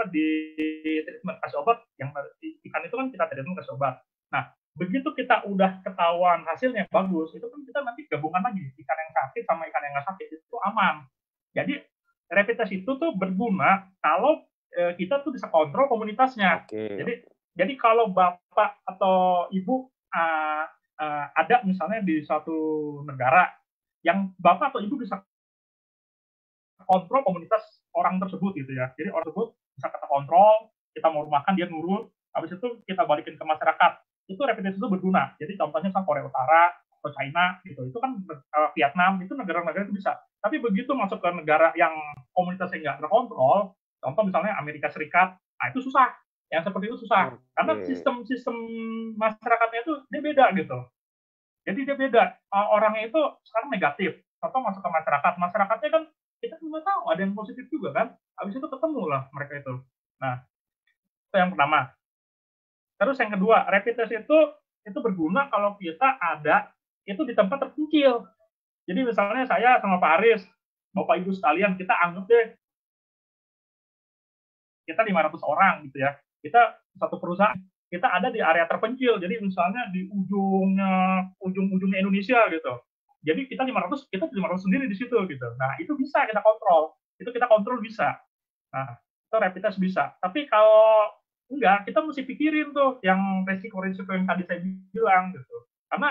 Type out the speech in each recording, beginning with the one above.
di treatment kasih obat, yang ikan itu kan kita treatment kasih obat. Nah, begitu kita udah ketahuan hasilnya bagus, itu kan kita nanti gabungkan lagi ikan yang sakit sama ikan yang nggak sakit, itu aman. Jadi rapid test itu tuh berguna kalau kita tuh bisa kontrol komunitasnya. Jadi kalau bapak atau ibu ada misalnya di suatu negara yang bapak atau ibu bisa kontrol komunitas orang tersebut gitu ya. Jadi orang tersebut bisa kita kontrol, kita mau makan dia nurut, habis itu kita balikin ke masyarakat. Itu rapid test itu berguna. Jadi contohnya misalnya Korea Utara atau China gitu, itu kan Vietnam, itu negara-negara itu bisa. Tapi begitu masuk ke negara yang komunitasnya nggak terkontrol, contoh misalnya Amerika Serikat, nah itu susah. Yang seperti itu susah. Karena sistem masyarakatnya itu dia beda gitu. Jadi dia beda. Orangnya itu sekarang negatif. Contoh masuk ke masyarakat. Masyarakatnya kan kita nggak tahu, ada yang positif juga kan. Habis itu ketemu lah mereka itu. Nah, itu yang pertama. Terus yang kedua, rapid test itu berguna kalau kita ada itu di tempat terpencil. Jadi misalnya saya sama Pak Aris, Bapak Ibu sekalian, kita anggap deh kita 500 orang gitu ya. Kita satu perusahaan, kita ada di area terpencil. Jadi misalnya di ujung-ujungnya Indonesia gitu. Jadi kita 500 sendiri di situ gitu. Nah, itu bisa kita kontrol. Itu kita kontrol bisa. Nah, itu rapid test bisa. Tapi kalau enggak, kita mesti pikirin tuh yang resiko-resiko yang tadi saya bilang gitu. Karena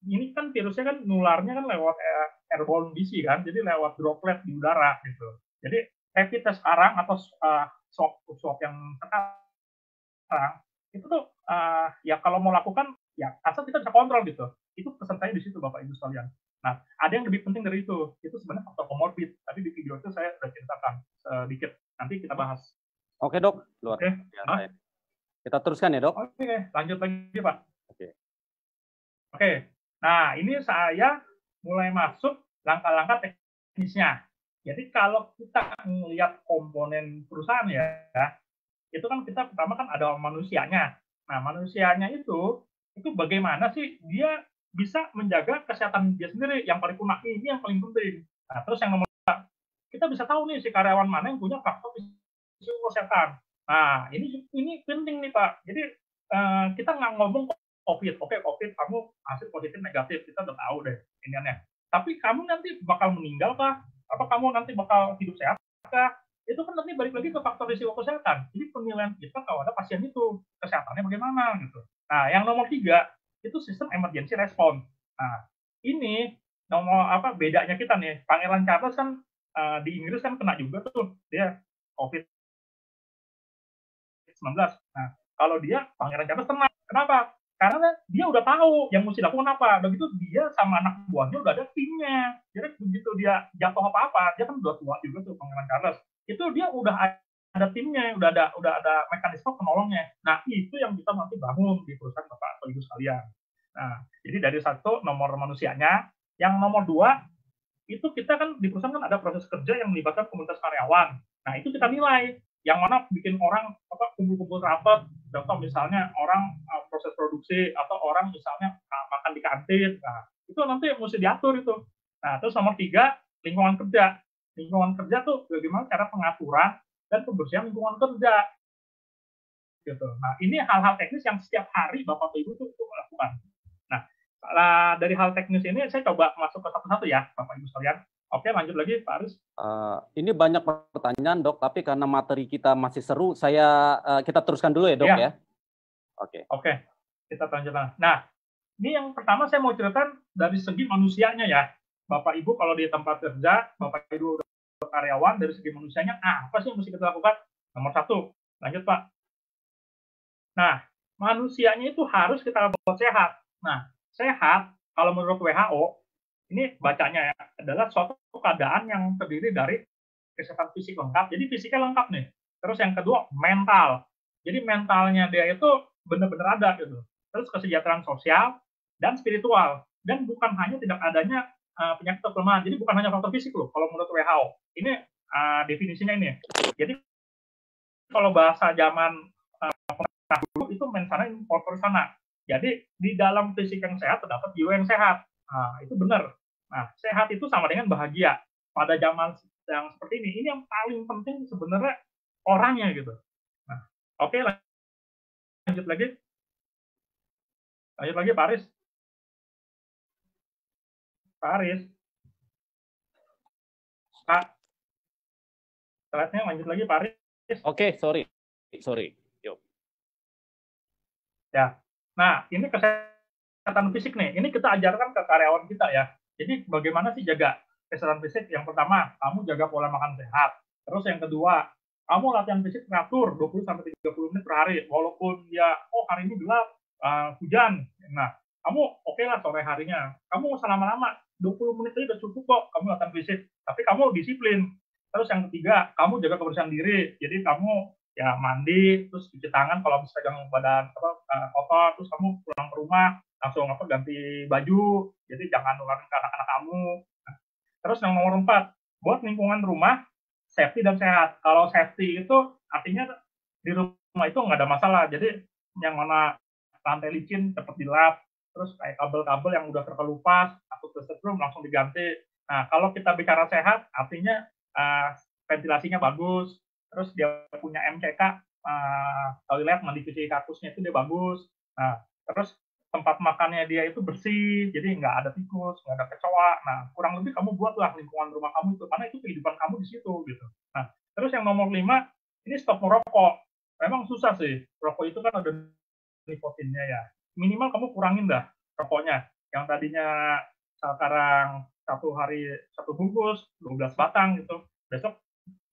ini kan virusnya kan nularnya kan lewat airborne disease kan, jadi lewat droplet di udara gitu. Jadi rapid test sekarang atau swab yang sekarang itu tuh ya kalau mau lakukan ya asal kita bisa kontrol gitu. Itu pesan saya di situ Bapak Ibu sekalian. Nah, ada yang lebih penting dari itu. Itu sebenarnya faktor komorbid. Tadi di video itu saya sudah ceritakan sedikit. Nanti kita bahas. Oke, Dok. Luar biasa. Kita teruskan ya, Dok. Oke, lanjut lagi, Pak. Oke. Nah, ini saya mulai masuk langkah-langkah teknisnya. Jadi kalau kita melihat komponen perusahaan ya, itu kan kita pertama kan ada manusianya. Nah, manusianya itu bagaimana sih dia bisa menjaga kesehatan dia sendiri, yang paling ini yang paling penting. Nah, terus yang nomor 2, kita bisa tahu nih si karyawan mana yang punya faktor risiko kesehatan. Nah, ini penting nih Pak. Jadi kita nggak ngomong COVID, oke COVID kamu hasil positif negatif, kita udah tahu deh iniannya. Tapi kamu nanti bakal meninggal kah? Apa kamu nanti bakal hidup sehat kah? Itu kan nanti balik lagi ke faktor risiko kesehatan. Jadi penilaian kita kalau ada pasien itu kesehatannya bagaimana gitu. Nah, yang nomor 3 itu sistem emergency response. Nah, ini nomor apa bedanya kita nih. Pangeran Charles kan di Inggris kan kena juga tuh dia COVID-19. Nah, kalau dia Pangeran Charles tenang. Kenapa? Karena dia udah tahu yang mesti lakukan apa. Begitu dia sama anak buahnya udah ada timnya. Jadi begitu dia jatuh apa-apa, dia kan udah tua juga tuh Pangeran Charles. Itu dia udah ada timnya, udah ada mekanisme penolongnya. Nah, itu yang kita nanti bangun di perusahaan Bapak atau Ibu sekalian. Nah, jadi dari satu nomor manusianya, yang nomor 2 itu kita kan di perusahaan kan ada proses kerja yang melibatkan komunitas karyawan. Nah, itu kita nilai yang mana bikin orang kumpul-kumpul rapat, contoh misalnya orang proses produksi atau orang misalnya makan di kantin. Nah, itu nanti mesti diatur itu. Nah, terus nomor 3 lingkungan kerja. Lingkungan kerja tuh bagaimana cara pengaturan dan pembersihan lingkungan kerja. Gitu. Nah, ini hal-hal teknis yang setiap hari Bapak Ibu tuh melakukan. Nah, dari hal teknis ini saya coba masuk ke satu-satu ya, Bapak Ibu sekalian. Oke, lanjut lagi, Pak Aris. Ini banyak pertanyaan, Dok, tapi karena materi kita masih seru, kita teruskan dulu ya, Dok ya. Oke, kita lanjutkan. Nah, ini yang pertama saya mau ceritakan dari segi manusianya ya. Bapak Ibu kalau di tempat kerja, Bapak Ibu karyawan dari segi manusianya, apa sih yang mesti kita lakukan? Nomor 1, lanjut Pak. Nah, manusianya itu harus kita buat sehat. Nah, sehat kalau menurut WHO, ini bacanya ya, adalah suatu keadaan yang terdiri dari kesehatan fisik lengkap. Jadi fisiknya lengkap nih. Terus yang kedua, mental. Jadi mentalnya dia itu benar-benar ada gitu. Terus kesejahteraan sosial dan spiritual. Dan bukan hanya tidak adanya penyakit atau kelemahan. Jadi bukan hanya faktor fisik loh kalau menurut WHO. Ini definisinya ini. Jadi kalau bahasa zaman dulu itu mensananya faktor sana. Jadi di dalam fisik yang sehat terdapat jiwa yang sehat. Nah, itu benar. Nah, sehat itu sama dengan bahagia. Pada zaman yang seperti ini. Ini yang paling penting sebenarnya orangnya gitu. Nah, oke, lanjut lagi. Lanjut lagi, Pak Aris. Pak Aris. Pak, slide-nya lanjut lagi, Pak Aris. Oke, sorry. Yuk. Ya. Nah, ini kesehatan fisik nih. Ini kita ajarkan ke karyawan kita ya. Jadi bagaimana sih jaga kesehatan fisik? Yang pertama, kamu jaga pola makan sehat. Terus yang kedua, kamu latihan fisik teratur 20 sampai 30 menit per hari. Walaupun ya, hari ini gelap, hujan. Nah, kamu oke lah sore harinya. Kamu usah lama-lama, 20 menit aja udah cukup kok kamu latihan fisik. Tapi kamu disiplin. Terus yang ketiga, kamu jaga kebersihan diri. Jadi kamu ya mandi, terus cuci tangan kalau bisa pegang badan kotor, terus kamu pulang ke rumah langsung ganti baju, jadi jangan nularin ke anak-anak kamu. Nah, terus yang nomor 4, buat lingkungan rumah safety dan sehat. Kalau safety itu artinya di rumah itu nggak ada masalah, jadi yang mana lantai licin cepat dilap, terus kayak kabel-kabel yang udah terkelupas atau tersetrum langsung diganti. Nah, kalau kita bicara sehat, artinya ventilasinya bagus, terus dia punya MCK, toilet mandi cuci kakusnya itu dia bagus. Nah, terus tempat makannya dia itu bersih, jadi nggak ada tikus, nggak ada kecoa. Nah, kurang lebih kamu buatlah lingkungan rumah kamu itu, karena itu kehidupan kamu di situ gitu. Nah, terus yang nomor 5, ini stop merokok. Memang susah sih, rokok itu kan ada nikotinnya ya. Minimal kamu kurangin dah rokoknya. Yang tadinya sekarang satu hari satu bungkus, 12 batang gitu. Besok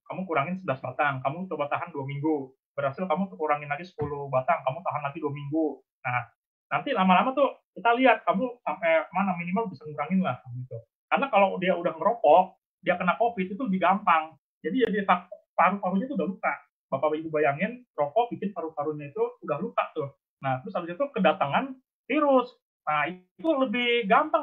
kamu kurangin 11 batang, kamu coba tahan 2 minggu. Berhasil kamu kurangin lagi 10 batang, kamu tahan lagi 2 minggu. Nah, nanti lama-lama tuh kita lihat kamu sampai mana minimal bisa ngurangin lah gitu. Karena kalau dia udah ngerokok, dia kena COVID itu lebih gampang. Jadi paru-parunya itu udah luka. Bapak Ibu bayangin, rokok bikin paru-parunya itu udah luka tuh. Nah, terus habis itu kedatangan virus. Nah, itu lebih gampang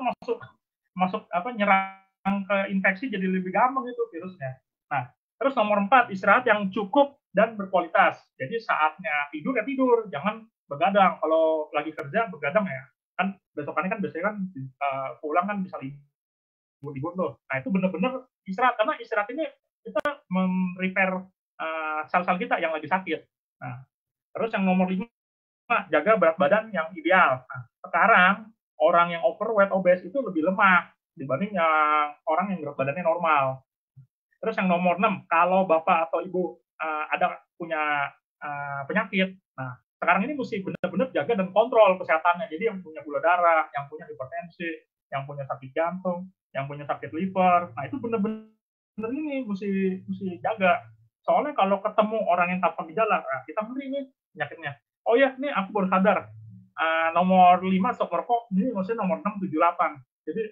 masuk nyerang ke infeksi, jadi lebih gampang itu virusnya. Nah, terus nomor 4, istirahat yang cukup dan berkualitas. Jadi saatnya tidur ya tidur, jangan begadang. Kalau lagi kerja begadang ya, kan besokannya kan biasanya kan pulang kan bisa libur tuh. Nah, itu benar-benar istirahat, karena istirahat ini kita repair sel-sel kita yang lagi sakit. Nah, terus yang nomor 5, jaga berat badan yang ideal. Nah, sekarang orang yang overweight, obes itu lebih lemah dibanding yang orang yang berat badannya normal. Terus yang nomor 6, kalau Bapak atau Ibu ada punya penyakit, nah sekarang ini mesti benar-benar jaga dan kontrol kesehatannya. Jadi yang punya gula darah, yang punya hipertensi, yang punya sakit jantung, yang punya sakit liver, nah itu benar-benar ini mesti jaga. Soalnya kalau ketemu orang yang tanpa gejala, nah, kita ngeri nih penyakitnya. Oh ya, ini aku baru sadar. Nomor 5 stop merokok, ini maksudnya nomor 6, 7, 8. Jadi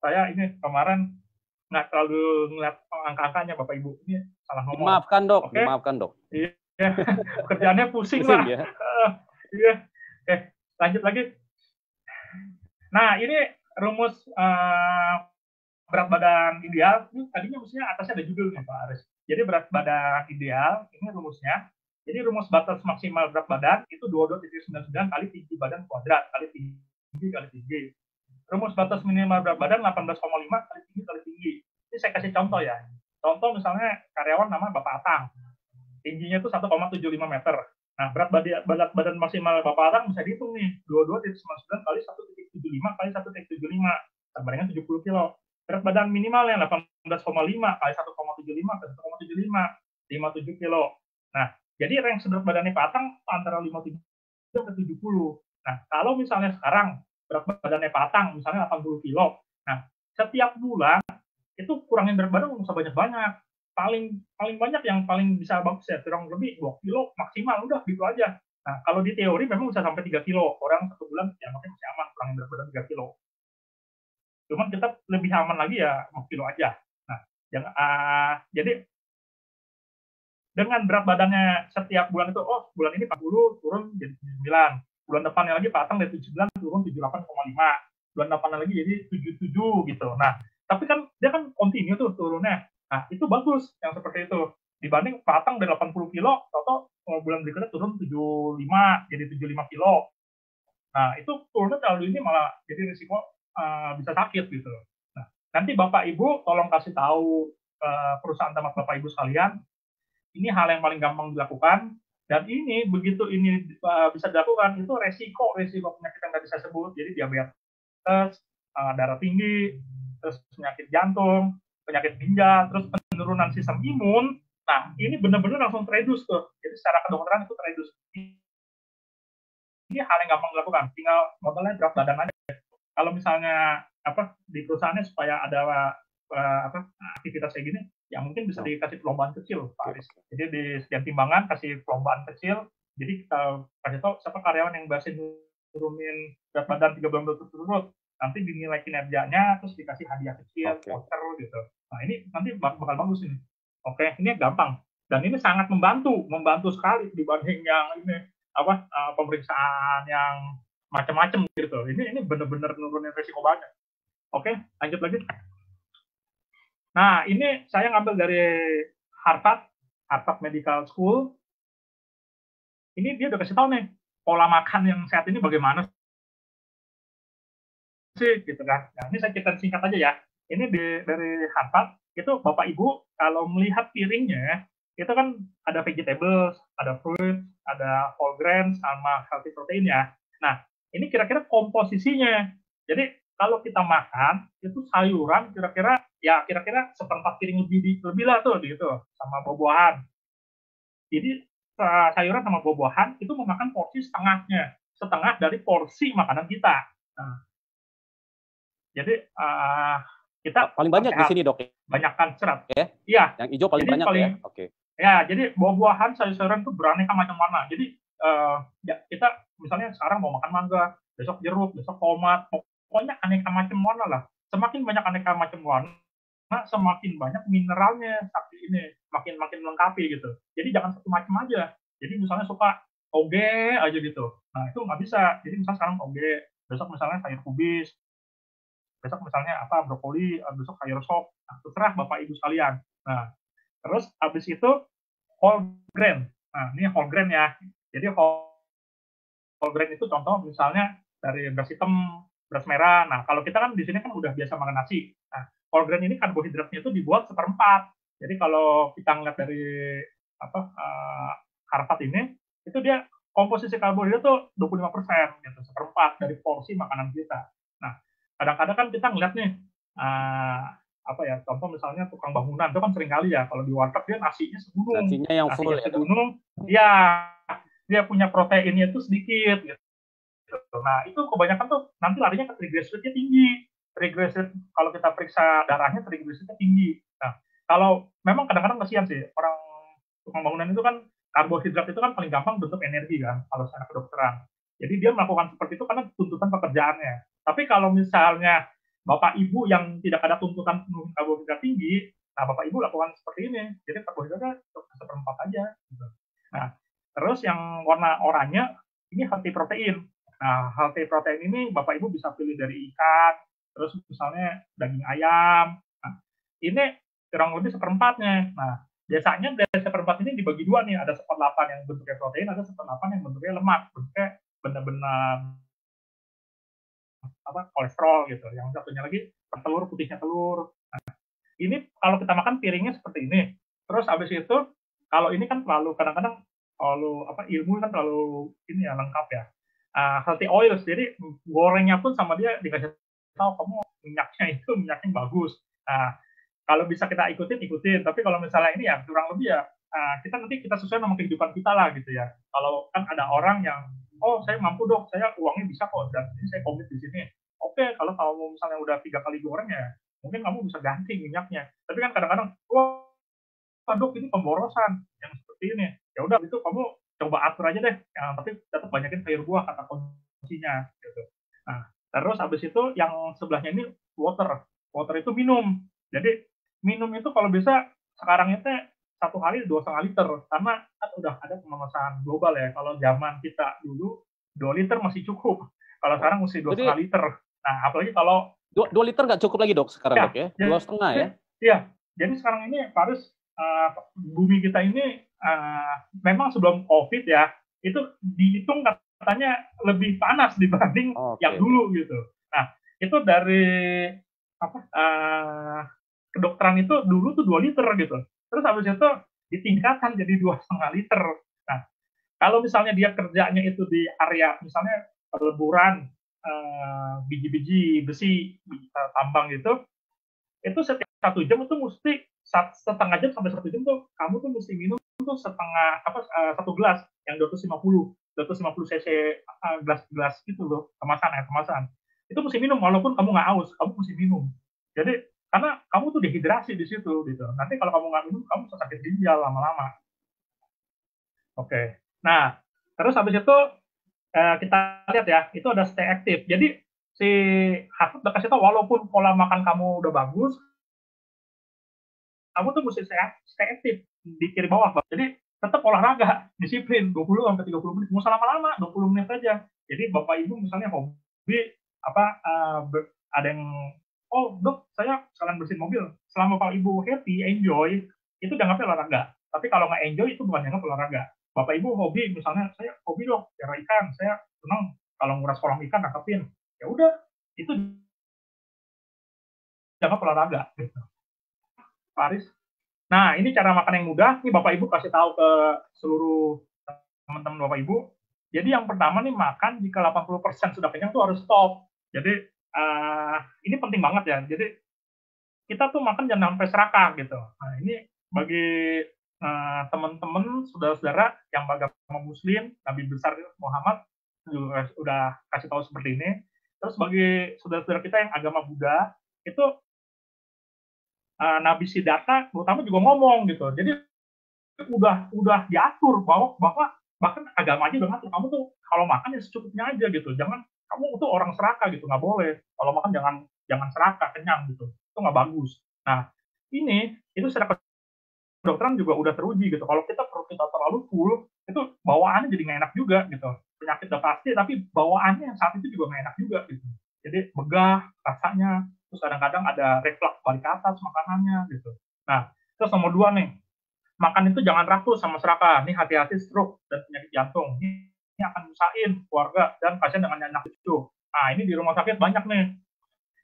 saya ini kemarin nggak terlalu ngeliat angka-angkanya Bapak Ibu, ini salah nomor. Dimaafkan dok, okay? Dimaafkan dok. Iya, kerjaannya pusing lah. Ya? Iya, oke, lanjut lagi. Nah, ini rumus berat badan ideal. Ini tadinya mestinya atasnya ada judulnya Pak Aris. Jadi berat badan ideal, ini rumusnya. Jadi rumus batas maksimal berat badan itu 22,99 kali tinggi badan kuadrat kali tinggi kali tinggi. Rumus batas minimal berat badan 18,5 kali tinggi. Ini saya kasih contoh ya. Contoh misalnya karyawan namanya Bapak Atang. Tingginya itu 1,75 meter. Nah, berat badan maksimal Bapak Atang bisa dihitung nih. 22,99 kali 1,75 kali 1,75. Sama dengan 70 kilo. Berat badan minimalnya 18,5 kali 1,75 kali 1,75. 57 kilo. Nah, jadi range berat badannya Pak Atang antara 57 sampai 70. Nah, kalau misalnya sekarang berat badannya Pak Atang misalnya 80 kilo. Nah, setiap bulan itu kurangin berat badan nggak usah banyak-banyak. Paling banyak yang paling bisa bagus ya kurang lebih 2 kilo maksimal, udah gitu aja. Nah, kalau di teori memang bisa sampai 3 kilo. Orang 1 bulan ya makanya masih aman kurangin berat badan 3 kilo. Cuman kita lebih aman lagi ya 2 kilo aja. Nah, jadi dengan berat badannya setiap bulan itu, bulan ini 40 turun jadi 79. Bulan depannya lagi Pak Atang dari 79 turun 78,5. Bulan depannya lagi jadi 77 gitu. Nah, tapi kan dia kan kontinu tuh turunnya. Nah, itu bagus yang seperti itu. Dibanding Pak Atang dari 80 kilo, toto bulan berikutnya turun 75, jadi 75 kilo. Nah, itu turunnya terlalu ini malah jadi risiko bisa sakit gitu. Nah, nanti Bapak Ibu tolong kasih tahu perusahaan tempat Bapak Ibu sekalian, ini hal yang paling gampang dilakukan, dan ini begitu ini bisa dilakukan, itu resiko penyakit yang tadi saya sebut, jadi diabetes, darah tinggi, terus penyakit jantung, penyakit ginjal, terus penurunan sistem imun. Nah, ini benar-benar langsung teredus tuh. Jadi secara kedokteran itu teredus. Ini hal yang gampang dilakukan, tinggal modalnya berat badan aja. Kalau misalnya di perusahaannya supaya ada aktivitas kayak gini, ya mungkin bisa dikasih perlombaan kecil, Pak Aris. Jadi di setiap timbangan kasih perlombaan kecil. Jadi kita kasih tahu siapa karyawan yang berhasil turunin berat badan 3 bulan berturut-turut, nanti dinilai kinerjanya, terus dikasih hadiah kecil, voucher gitu. Nah ini nanti bakal bagus ini. Oke, ini gampang. Dan ini sangat membantu sekali dibanding yang ini pemeriksaan yang macam-macam gitu. Ini benar-benar nurunin risiko banyak. Oke, lanjut lagi. Nah, ini saya ngambil dari Harvard Medical School. Ini dia udah kasih tahu nih, pola makan yang sehat ini bagaimana sih, gitu kan. Nah, ini saya cerita singkat aja ya. Ini dari Harvard, itu Bapak Ibu kalau melihat piringnya, itu kan ada vegetables, ada fruit, ada whole grain, sama healthy protein ya. Nah, ini kira-kira komposisinya. Jadi, kalau kita makan, itu sayuran kira-kira seperempat piring lebih lah tuh, gitu, sama buah-buahan. Jadi, sayuran sama buah-buahan itu memakan porsi setengah dari porsi makanan kita. Nah, jadi kita paling banyak di sini, Dok. Banyakkan serat. Iya. Yang hijau paling banyak ya. Oke. Ya, jadi buah-buahan, sayuran itu beraneka macam warna. Jadi kita misalnya sekarang mau makan mangga, besok jeruk, besok tomat, pokoknya aneka macam warna lah. Semakin banyak aneka macam warna, semakin banyak mineralnya seperti ini, makin melengkapi gitu. Jadi jangan satu macam aja. Jadi misalnya suka toge aja gitu. Nah, itu nggak bisa. Jadi misalnya sekarang toge, besok misalnya sayur kubis, besok misalnya brokoli, besok sayur sop. Nah, terserah Bapak Ibu sekalian. Nah, terus habis itu whole grain. Nah, ini whole grain ya. Jadi whole grain itu contoh misalnya dari beras hitam, beras merah. Nah, kalau kita kan di sini kan udah biasa makan nasi. Nah, whole grain ini karbohidratnya itu dibuat seperempat. Jadi kalau kita ngeliat dari Harvard ini, itu dia komposisi karbohidrat tuh 25%, gitu, seperempat dari porsi makanan kita. Nah, kadang-kadang kan kita ngeliat nih, contoh misalnya tukang bangunan itu kan sering kali ya kalau di warteg dia nasinya segunung. Nasinya yang full ya. Segunung, ya dia punya proteinnya itu sedikit gitu. Nah, itu kebanyakan tuh nanti larinya ke triglyceridnya tinggi. Triglycerid kalau kita periksa darahnya triglyceridnya tinggi. Nah, kalau memang kadang-kadang kasihan sih orang tukang bangunan itu kan karbohidrat itu kan paling gampang bentuk energi kan kalau secara kedokteran. Jadi dia melakukan seperti itu karena tuntutan pekerjaannya. Tapi kalau misalnya Bapak Ibu yang tidak ada tuntutan penuh karbohidrat tinggi, nah Bapak Ibu lakukan seperti ini. Jadi karbohidratnya seperempat aja. Gitu. Nah, terus yang warna oranye ini healthy protein. Nah, healthy protein ini Bapak Ibu bisa pilih dari ikan, terus misalnya daging ayam. Nah, ini kurang lebih seperempatnya. Nah, biasanya dari seperempat ini dibagi dua nih, ada 1/8 yang bentuknya protein, ada 1/8 yang bentuknya lemak, bentuknya benar-benar kolesterol gitu. Yang satunya lagi telur, putihnya telur. Nah, ini kalau kita makan piringnya seperti ini. Terus habis itu kalau ini kan terlalu kadang-kadang ilmu kan terlalu ini ya lengkap ya. Healthy oils, jadi gorengnya pun sama dia dikasih tahu kamu minyaknya bagus. Nah, kalau bisa kita ikutin. Tapi kalau misalnya ini ya kurang lebih ya kita sesuai sama kehidupan kita lah gitu ya. Kalau kan ada orang yang saya mampu dok, saya uangnya bisa kok dan ini saya komit di sini. Oke, kalau kamu misalnya udah 3 kali goreng ya, mungkin kamu bisa ganti minyaknya. Tapi kan kadang-kadang, dok ini pemborosan yang seperti ini. Ya udah itu kamu coba atur aja deh. Tapi tetap banyakin sayur buah kata kuncinya gitu. Nah, terus habis itu yang sebelahnya ini water. Water itu minum. Jadi minum itu kalau bisa sekarang itu 1 hari 2,5 liter karena kan udah ada pemanasan global ya. Kalau zaman kita dulu 2 liter masih cukup. Kalau sekarang mesti 2,5 liter. Nah, apalagi kalau 2 liter nggak cukup lagi dok sekarang dok ya? 2,5 ya? Iya. Jadi sekarang ini Paris bumi kita ini memang sebelum COVID ya itu dihitung katanya lebih panas dibanding yang dulu gitu. Nah, itu dari kedokteran itu dulu tuh 2 liter gitu. Terus habis itu ditingkatkan jadi 2,5 liter. Nah, kalau misalnya dia kerjanya itu di area misalnya peleburan biji-biji besi tambang gitu, itu setiap 1 jam itu mesti setengah jam sampai 1 jam tuh kamu tuh mesti minum tuh satu gelas yang 250 cc gelas gitu loh, air kemasan. Itu mesti minum walaupun kamu nggak haus, kamu mesti minum. Jadi karena kamu tuh dehidrasi di situ gitu. Nanti kalau kamu nggak minum, kamu bisa sakit ginjal lama-lama. Oke. Nah, terus habis itu kita lihat ya, itu ada stay active. Jadi si Harvard udah kasih tahu walaupun pola makan kamu udah bagus, kamu tuh mesti stay active di kiri bawah. Jadi tetap olahraga, disiplin 20 sampai 30 menit. Nggak usah lama-lama, 20 menit aja. Jadi Bapak Ibu misalnya hobi ada yang dok saya sekalian bersihin mobil. Selama Bapak Ibu happy, enjoy, itu dianggapnya olahraga. Tapi kalau nggak enjoy itu bukan dianggap olahraga. Bapak Ibu hobi, misalnya saya hobi dok, piara ikan, saya senang kalau nguras kolam ikan nangkepin. Ya udah, itu dianggap olahraga. Gitu. Paris. Nah, ini cara makan yang mudah. Ini Bapak Ibu kasih tahu ke seluruh teman-teman Bapak Ibu. Jadi yang pertama nih makan jika 80% sudah kenyang tuh harus stop. Jadi ini penting banget ya. Jadi kita tuh makan jangan sampai serakah gitu. Nah, ini bagi teman-teman, saudara-saudara yang beragama Muslim, Nabi besar Muhammad juga udah kasih tahu seperti ini. Terus bagi saudara-saudara kita yang agama Buddha, itu Nabi Siddhartha terutama juga ngomong gitu. Jadi udah diatur bahwa bahkan agama aja udah ngatur kamu tuh kalau makan ya secukupnya aja gitu. Jangan kamu tuh orang serakah gitu, nggak boleh. Kalau makan jangan serakah, kenyang gitu. Itu nggak bagus. Nah, ini itu secara kedokteran juga udah teruji gitu. Kalau perut kita terlalu full, itu bawaannya jadi nggak enak juga gitu. Penyakit udah pasti, tapi bawaannya saat itu juga nggak enak juga gitu. Jadi begah rasanya, terus kadang-kadang ada reflux balik ke atas makanannya gitu. Nah, terus nomor 2 nih, makan itu jangan rakus sama serakah. Nih hati-hati stroke dan penyakit jantung. Ini akan nyusahin keluarga dan pasien dengan anak cucu. Nah, ini di rumah sakit banyak nih.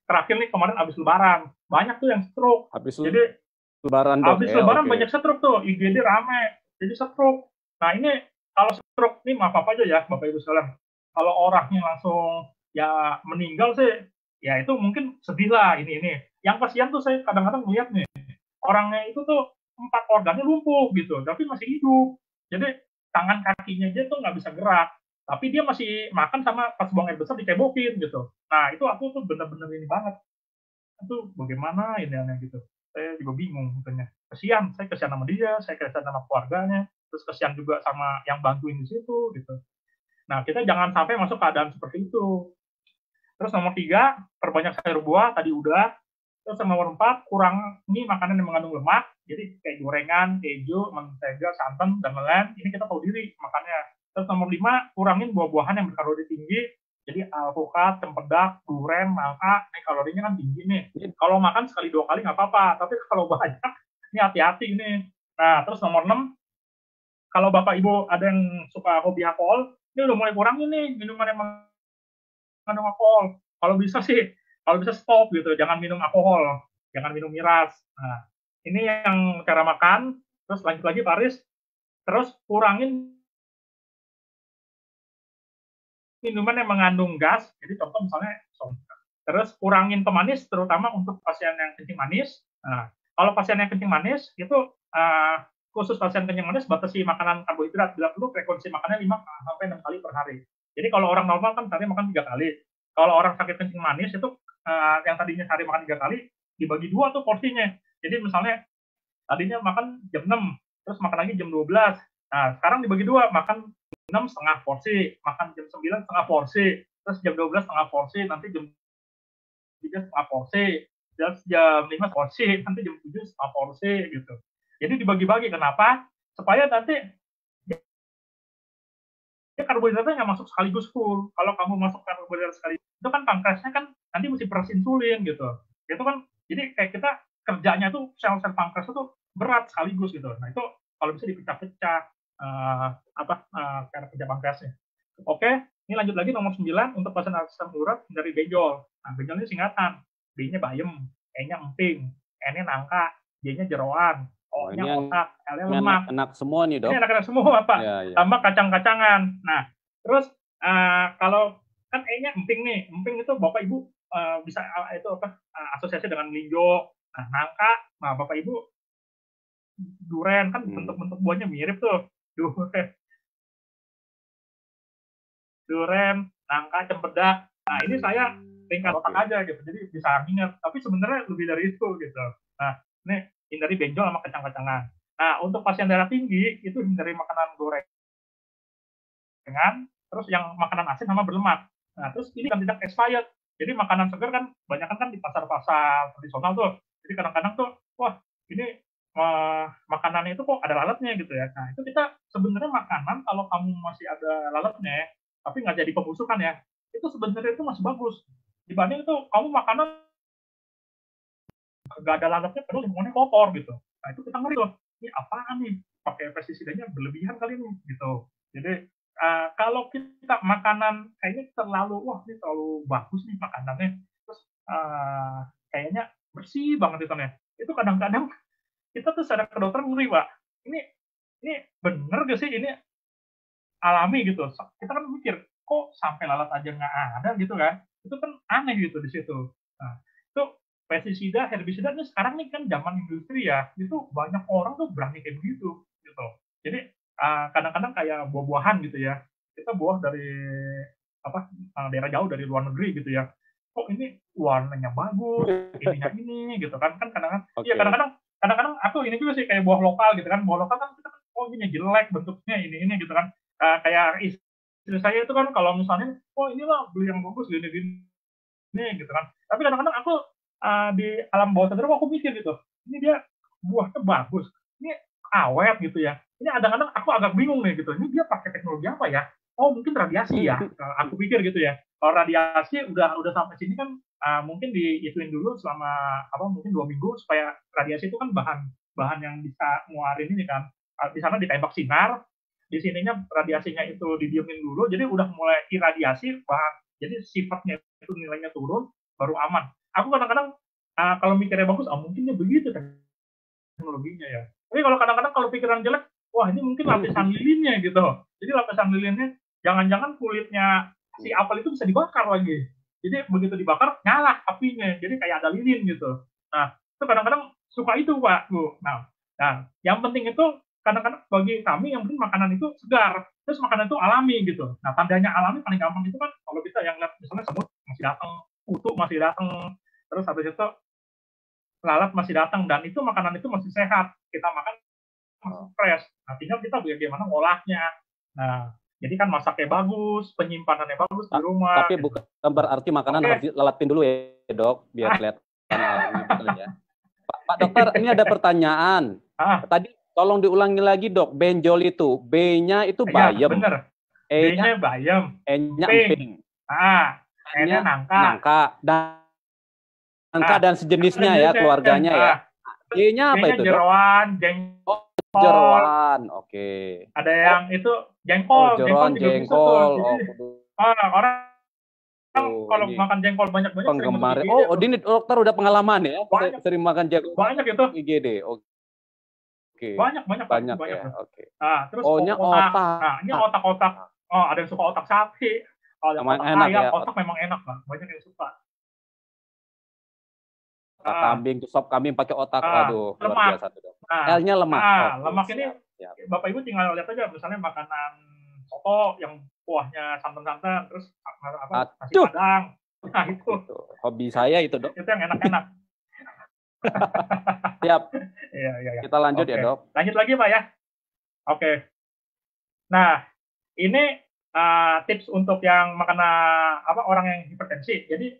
Terakhir nih kemarin habis lebaran, banyak tuh yang stroke. Jadi Lebaran dok. Habis Lebaran banyak stroke tuh, IGD rame, jadi stroke. Nah ini kalau stroke ini maaf aja ya Bapak Ibu sekalian. Kalau orangnya langsung ya meninggal sih, ya itu mungkin sedih lah ini. Yang kasihan tuh saya kadang-kadang melihat nih, orangnya itu tuh 4 organnya lumpuh gitu, tapi masih hidup. Jadi tangan kakinya aja tuh nggak bisa gerak, tapi dia masih makan sama pas buang air besar dicebokin gitu. Nah itu aku tuh bener-bener ini banget. Itu bagaimana ini aneh gitu. Saya juga bingung katanya. Saya kesian sama dia, saya kesian sama keluarganya, terus kesian juga sama yang bantuin di situ gitu. Nah, kita jangan sampai masuk keadaan seperti itu. Terus nomor 3, perbanyak sayur buah, tadi udah. Terus nomor 4, kurangi makanan yang mengandung lemak, jadi kayak gorengan, keju, mentega, santan, dan lain-lain. Ini kita tahu diri makannya. Terus nomor 5, kurangin buah-buahan yang berkalori tinggi, jadi alpukat, cempedak, durian, nangka, ini kalorinya kan tinggi nih. Kalau makan sekali 2 kali nggak apa-apa, tapi kalau banyak, ini hati-hati ini. Nah, terus nomor 6, kalau Bapak Ibu ada yang suka hobi alkohol, ini udah mulai kurangin nih minuman yang mengandung alkohol. Kalau bisa stop gitu, jangan minum alkohol, jangan minum miras. Nah, ini yang cara makan. Terus lanjut lagi Paris, terus kurangin minuman yang mengandung gas. Jadi contoh misalnya terus kurangin pemanis, terutama untuk pasien yang kencing manis. Nah, kalau pasien yang kencing manis itu khusus pasien kencing manis batasi makanan karbohidrat. Bila perlu frekuensi makannya 5 sampai 6 kali per hari. Jadi kalau orang normal kan sehari makan 3 kali. Kalau orang sakit kencing manis itu yang tadinya sehari makan 3 kali dibagi 2 tuh porsinya. Jadi misalnya tadinya makan jam 6, terus makan lagi jam 12. Nah, sekarang dibagi 2, makan 6 setengah porsi, makan jam 9 setengah porsi, terus jam 12 setengah porsi, nanti jam 3 setengah porsi, terus jam 5 porsi, nanti jam 7 setengah porsi gitu. Jadi dibagi-bagi, kenapa? Supaya nanti karbohidratnya nggak masuk sekaligus full. Kalau kamu masuk karbohidrat sekaligus, itu kan pankreasnya kan nanti mesti peras insulin gitu. Itu kan, jadi kayak kita kerjanya tuh sel-sel pankreas itu berat sekaligus gitu. Nah itu kalau bisa dipecah-pecah cara kerja pankreasnya. Oke, ini lanjut lagi nomor 9 untuk pasien asam urat dari benjol. Nah, benjol ini singkatan. B-nya bayem, E-nya emping, N-nya nangka, J-nya jeroan, O-nya otak, L-nya lemak. Enak semua nih, Dok. Ini enak-enak semua, Pak. Ya, ya. Tambah kacang-kacangan. Nah, terus kalau kan E-nya emping nih, emping itu Bapak Ibu bisa itu apa asosiasi dengan melinjo. Nah, nangka, nah Bapak Ibu duren kan bentuk-bentuk buahnya mirip tuh. Duren, nangka, cempedak. Nah, ini saya tingkat otak aja gitu. Jadi bisa ingat, tapi sebenarnya lebih dari itu gitu. Nah, ini hindari benjol sama kacang-kacangan. Nah, untuk pasien darah tinggi itu hindari makanan gorengan, terus yang makanan asin sama berlemak. Nah, terus ini kan tidak expired. Jadi makanan segar kan banyak kan di pasar-pasar tradisional tuh. Jadi kadang-kadang tuh, wah ini makanannya itu kok ada lalatnya gitu ya. Nah, itu kita sebenarnya makanan kalau kamu masih ada lalatnya, tapi nggak jadi pembusukan ya, itu sebenarnya itu masih bagus. Dibanding itu kamu makanan nggak ada lalatnya, padahal lingkungannya kotor gitu. Nah, itu kita ngeri loh. Ini apaan nih? Pakai pestisidanya berlebihan kali ini gitu. Jadi kalau kita makanan kayaknya terlalu, wah ini terlalu bagus nih makanannya, terus kayaknya bersih banget itu nih. Itu kadang-kadang kita tuh sadar ke dokter ngeri, Pak. Ini bener gak sih ini alami gitu? Kita kan mikir, kok sampai lalat aja nggak ada gitu kan? Itu kan aneh gitu di situ. Nah, itu pestisida, herbisida ini sekarang nih kan zaman industri ya, itu banyak orang tuh berani kayak begitu gitu. Jadi kadang-kadang kayak buah-buahan gitu ya, kita buah dari apa daerah jauh dari luar negeri gitu ya, kok ini warnanya bagus, ininya ini gitu kan kadang-kadang iya kadang-kadang aku ini juga sih kayak buah lokal gitu kan, buah lokal kan kita oh ini jelek bentuknya ini gitu kan, kayak istri saya itu kan kalau misalnya oh inilah beli yang bagus gini gitu kan, tapi kadang-kadang aku di alam bawah sadar aku mikir gitu, ini dia buahnya bagus, ini awet gitu ya, ini kadang-kadang aku agak bingung nih gitu, ini dia pakai teknologi apa ya? Oh mungkin radiasi ya, aku pikir gitu ya. Kalau radiasi udah sampai sini kan mungkin diituin dulu selama mungkin 2 minggu supaya radiasi itu kan bahan yang bisa ngeluarin ini kan, di sana ditembak sinar, di sininya radiasinya itu didiemin dulu, jadi udah mulai iradiasi bahan, jadi sifatnya itu nilainya turun baru aman. Aku kadang-kadang kalau mikirnya bagus, mungkin dia begitu teknologinya ya. Tapi kalau kadang-kadang kalau pikiran jelek, wah ini mungkin lapisan lilinnya gitu. Jadi lapisan lilinnya, jangan-jangan kulitnya si apel itu bisa dibakar lagi. Jadi begitu dibakar, nyala apinya. Jadi kayak ada lilin gitu. Nah, itu kadang-kadang suka itu, Pak, Bu. Nah, yang penting itu kadang-kadang bagi kami yang penting makanan itu segar. Terus makanan itu alami gitu. Nah, tandanya alami paling gampang itu kan kalau kita yang lihat misalnya semut masih datang, kutu masih datang, terus habis itu lalat masih datang dan itu makanan itu masih sehat, kita makan masih fresh. Nah, tinggal kita bagaimana ngolahnya. Nah, jadi kan masaknya bagus, penyimpanannya bagus di rumah. Tapi bukan berarti makanan harus dilalatin dulu ya, Dok, biar kelihatan ya. Pak Dokter, ini ada pertanyaan. Tadi tolong diulangi lagi, Dok. Benjol itu B-nya itu bayem. Ya, bener. B-nya bayem. E-nya emping. N-nya nangka. Nangka dan sejenisnya ya, keluarganya ya. J-nya apa itu? Jeroan, jengkol. Jeroan, oke. Ada yang itu jengkol. Jengkol. Orang kalau makan jengkol banyak-banyak. Penggemar. Ini dokter udah pengalaman ya? Sering makan jengkol. Banyak itu. IGD. Oke. Banyak ya. Oke. Nah, terus otak. Nah, ini otak-otak. Oh, ada yang suka otak sapi. Kalau yang otak ayam, otak memang enak, Bang. Banyak yang suka. Kambing, sop kambing pakai otak, aduh, luar biasa tuh, Dok. L-nya lemak. Lemak ini Bapak Ibu tinggal lihat aja, misalnya makanan soto yang kuahnya santan-santan, terus nasi padang. Nah, itu. Hobi saya itu, Dok. Itu yang enak-enak. Siap. Iya. Kita lanjut ya, Dok. Lanjut lagi, Pak ya. Oke. Nah, ini tips untuk yang makanan orang yang hipertensi. Jadi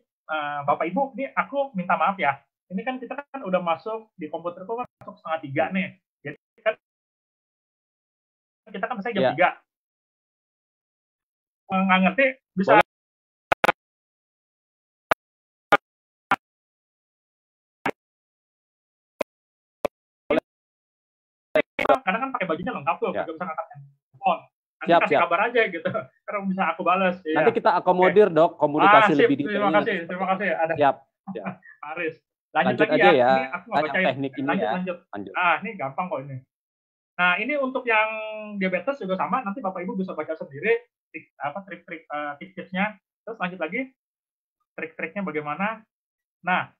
Bapak Ibu, ini aku minta maaf ya. Ini kan kita kan udah masuk di komputer itu kan masuk 2:30 nih. Jadi kan kita kan misalnya jam 3. Nggak ngerti bisa. Kadang kan pakai bajunya lengkap tuh, nggak bisa ngangkat handphone. Nanti kasih kabar aja gitu, karena bisa aku balas. Nanti kita akomodir, Dok, komunikasi lebih detail. Terima kasih. Ada. Siap. Aris. Lanjut Lanjut lagi aja ya. ya. Ini aku nggak Yang bacain. teknik ini Lanjut, ya. lanjut. Lanjut. Nah, ini gampang kok ini. Nah, ini untuk yang diabetes juga sama. Nanti Bapak Ibu bisa baca sendiri trik-trik tips-tipsnya. Terus lanjut lagi trik-triknya bagaimana. Nah,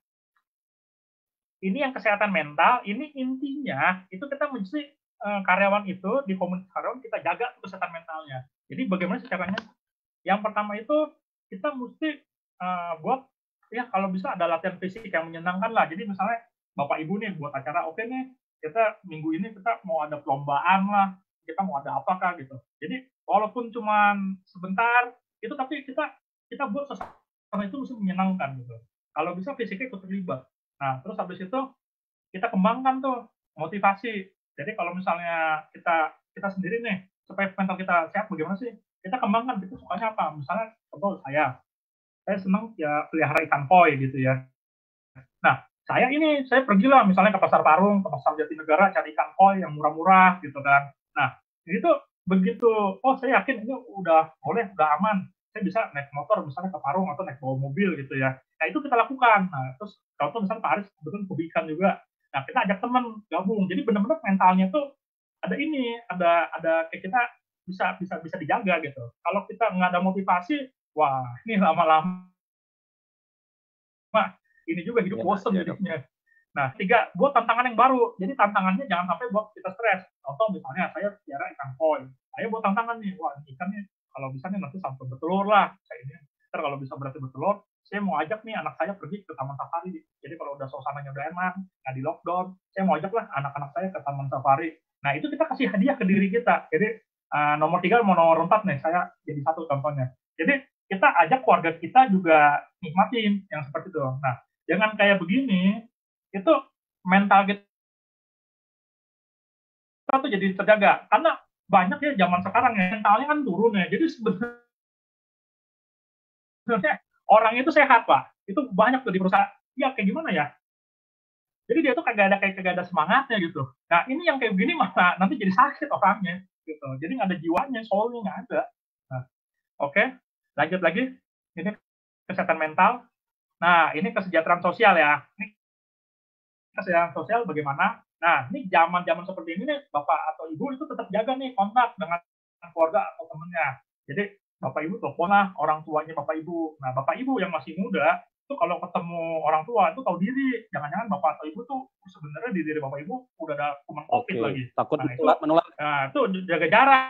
ini yang kesehatan mental. Ini intinya itu kita mesti karyawan itu di komunitas karyawan kita jaga kesehatan mentalnya. Jadi bagaimana sih caranya? Yang pertama itu kita mesti buat ya kalau bisa ada latihan fisik yang menyenangkan lah. Jadi misalnya Bapak Ibu nih buat acara, oke nih kita minggu ini kita mau ada perlombaan lah, kita mau ada apakah gitu. Jadi walaupun cuma sebentar itu tapi kita buat sesuatu itu mesti menyenangkan gitu. Kalau bisa fisiknya ikut terlibat. Nah, terus habis itu kita kembangkan tuh motivasi. Jadi kalau misalnya kita sendiri nih supaya mental kita sehat bagaimana sih? Kita kembangkan kita sukanya apa? Misalnya contoh saya senang ya pelihara ikan koi gitu ya. Nah, saya pergilah misalnya ke pasar Parung, ke pasar Jatinegara cari ikan koi yang murah-murah gitu kan. Nah, itu begitu, oh saya yakin ini udah boleh, udah aman. Saya bisa naik motor misalnya ke Parung atau naik bawa mobil gitu ya. Nah, itu kita lakukan. Nah, terus contoh misalnya Pak Aris kebetulan hobi ikan juga. Nah, kita ajak teman gabung. Jadi benar-benar mentalnya tuh ada kayak kita bisa dijaga gitu. Kalau kita nggak ada motivasi, wah ini lama-lama ini juga hidup bosen jadinya. Nah, tiga, buat tantangan yang baru. Jadi tantangannya jangan sampai buat kita stres. Contoh misalnya saya pelihara ikan koi. Saya buat tantangan nih, wah ikannya kalau bisa nih nanti sampai bertelur lah. Saya ini, ntar kalau bisa berarti bertelur, saya mau ajak nih anak saya pergi ke taman safari. Jadi kalau udah suasananya udah enak, nggak di lockdown, saya mau ajak lah anak-anak saya ke taman safari. Nah, itu kita kasih hadiah ke diri kita. Jadi nomor 3 mau nomor 4 nih, saya jadi 1 contohnya. Jadi kita ajak keluarga kita juga nikmatin yang seperti itu. Nah, jangan kayak begini, itu mental kita tuh jadi terjaga. Karena banyak ya zaman sekarang ya, mentalnya kan turun ya. Jadi sebenarnya orang itu sehat, Pak. Itu banyak tuh di perusahaan. Ya kayak gimana ya? Jadi dia tuh kagak ada semangatnya gitu. Nah, ini yang kayak begini malah nanti jadi sakit orangnya gitu. Jadi nggak ada jiwanya, soulnya nggak ada. Nah, oke. Lanjut lagi. Ini kesehatan mental. Nah, ini kesejahteraan sosial ya. Ini kesehatan sosial bagaimana? Nah, ini zaman-zaman seperti ini nih, Bapak atau Ibu itu tetap jaga nih kontak dengan keluarga atau temennya. Jadi, Bapak Ibu telepon lah orang tuanya Bapak Ibu. Nah, Bapak Ibu yang masih muda, itu kalau ketemu orang tua itu tahu diri. Jangan-jangan Bapak atau Ibu tuh sebenarnya di diri Bapak Ibu udah ada kuman COVID lagi. Takut nah, menular. Nah, itu jaga jarak.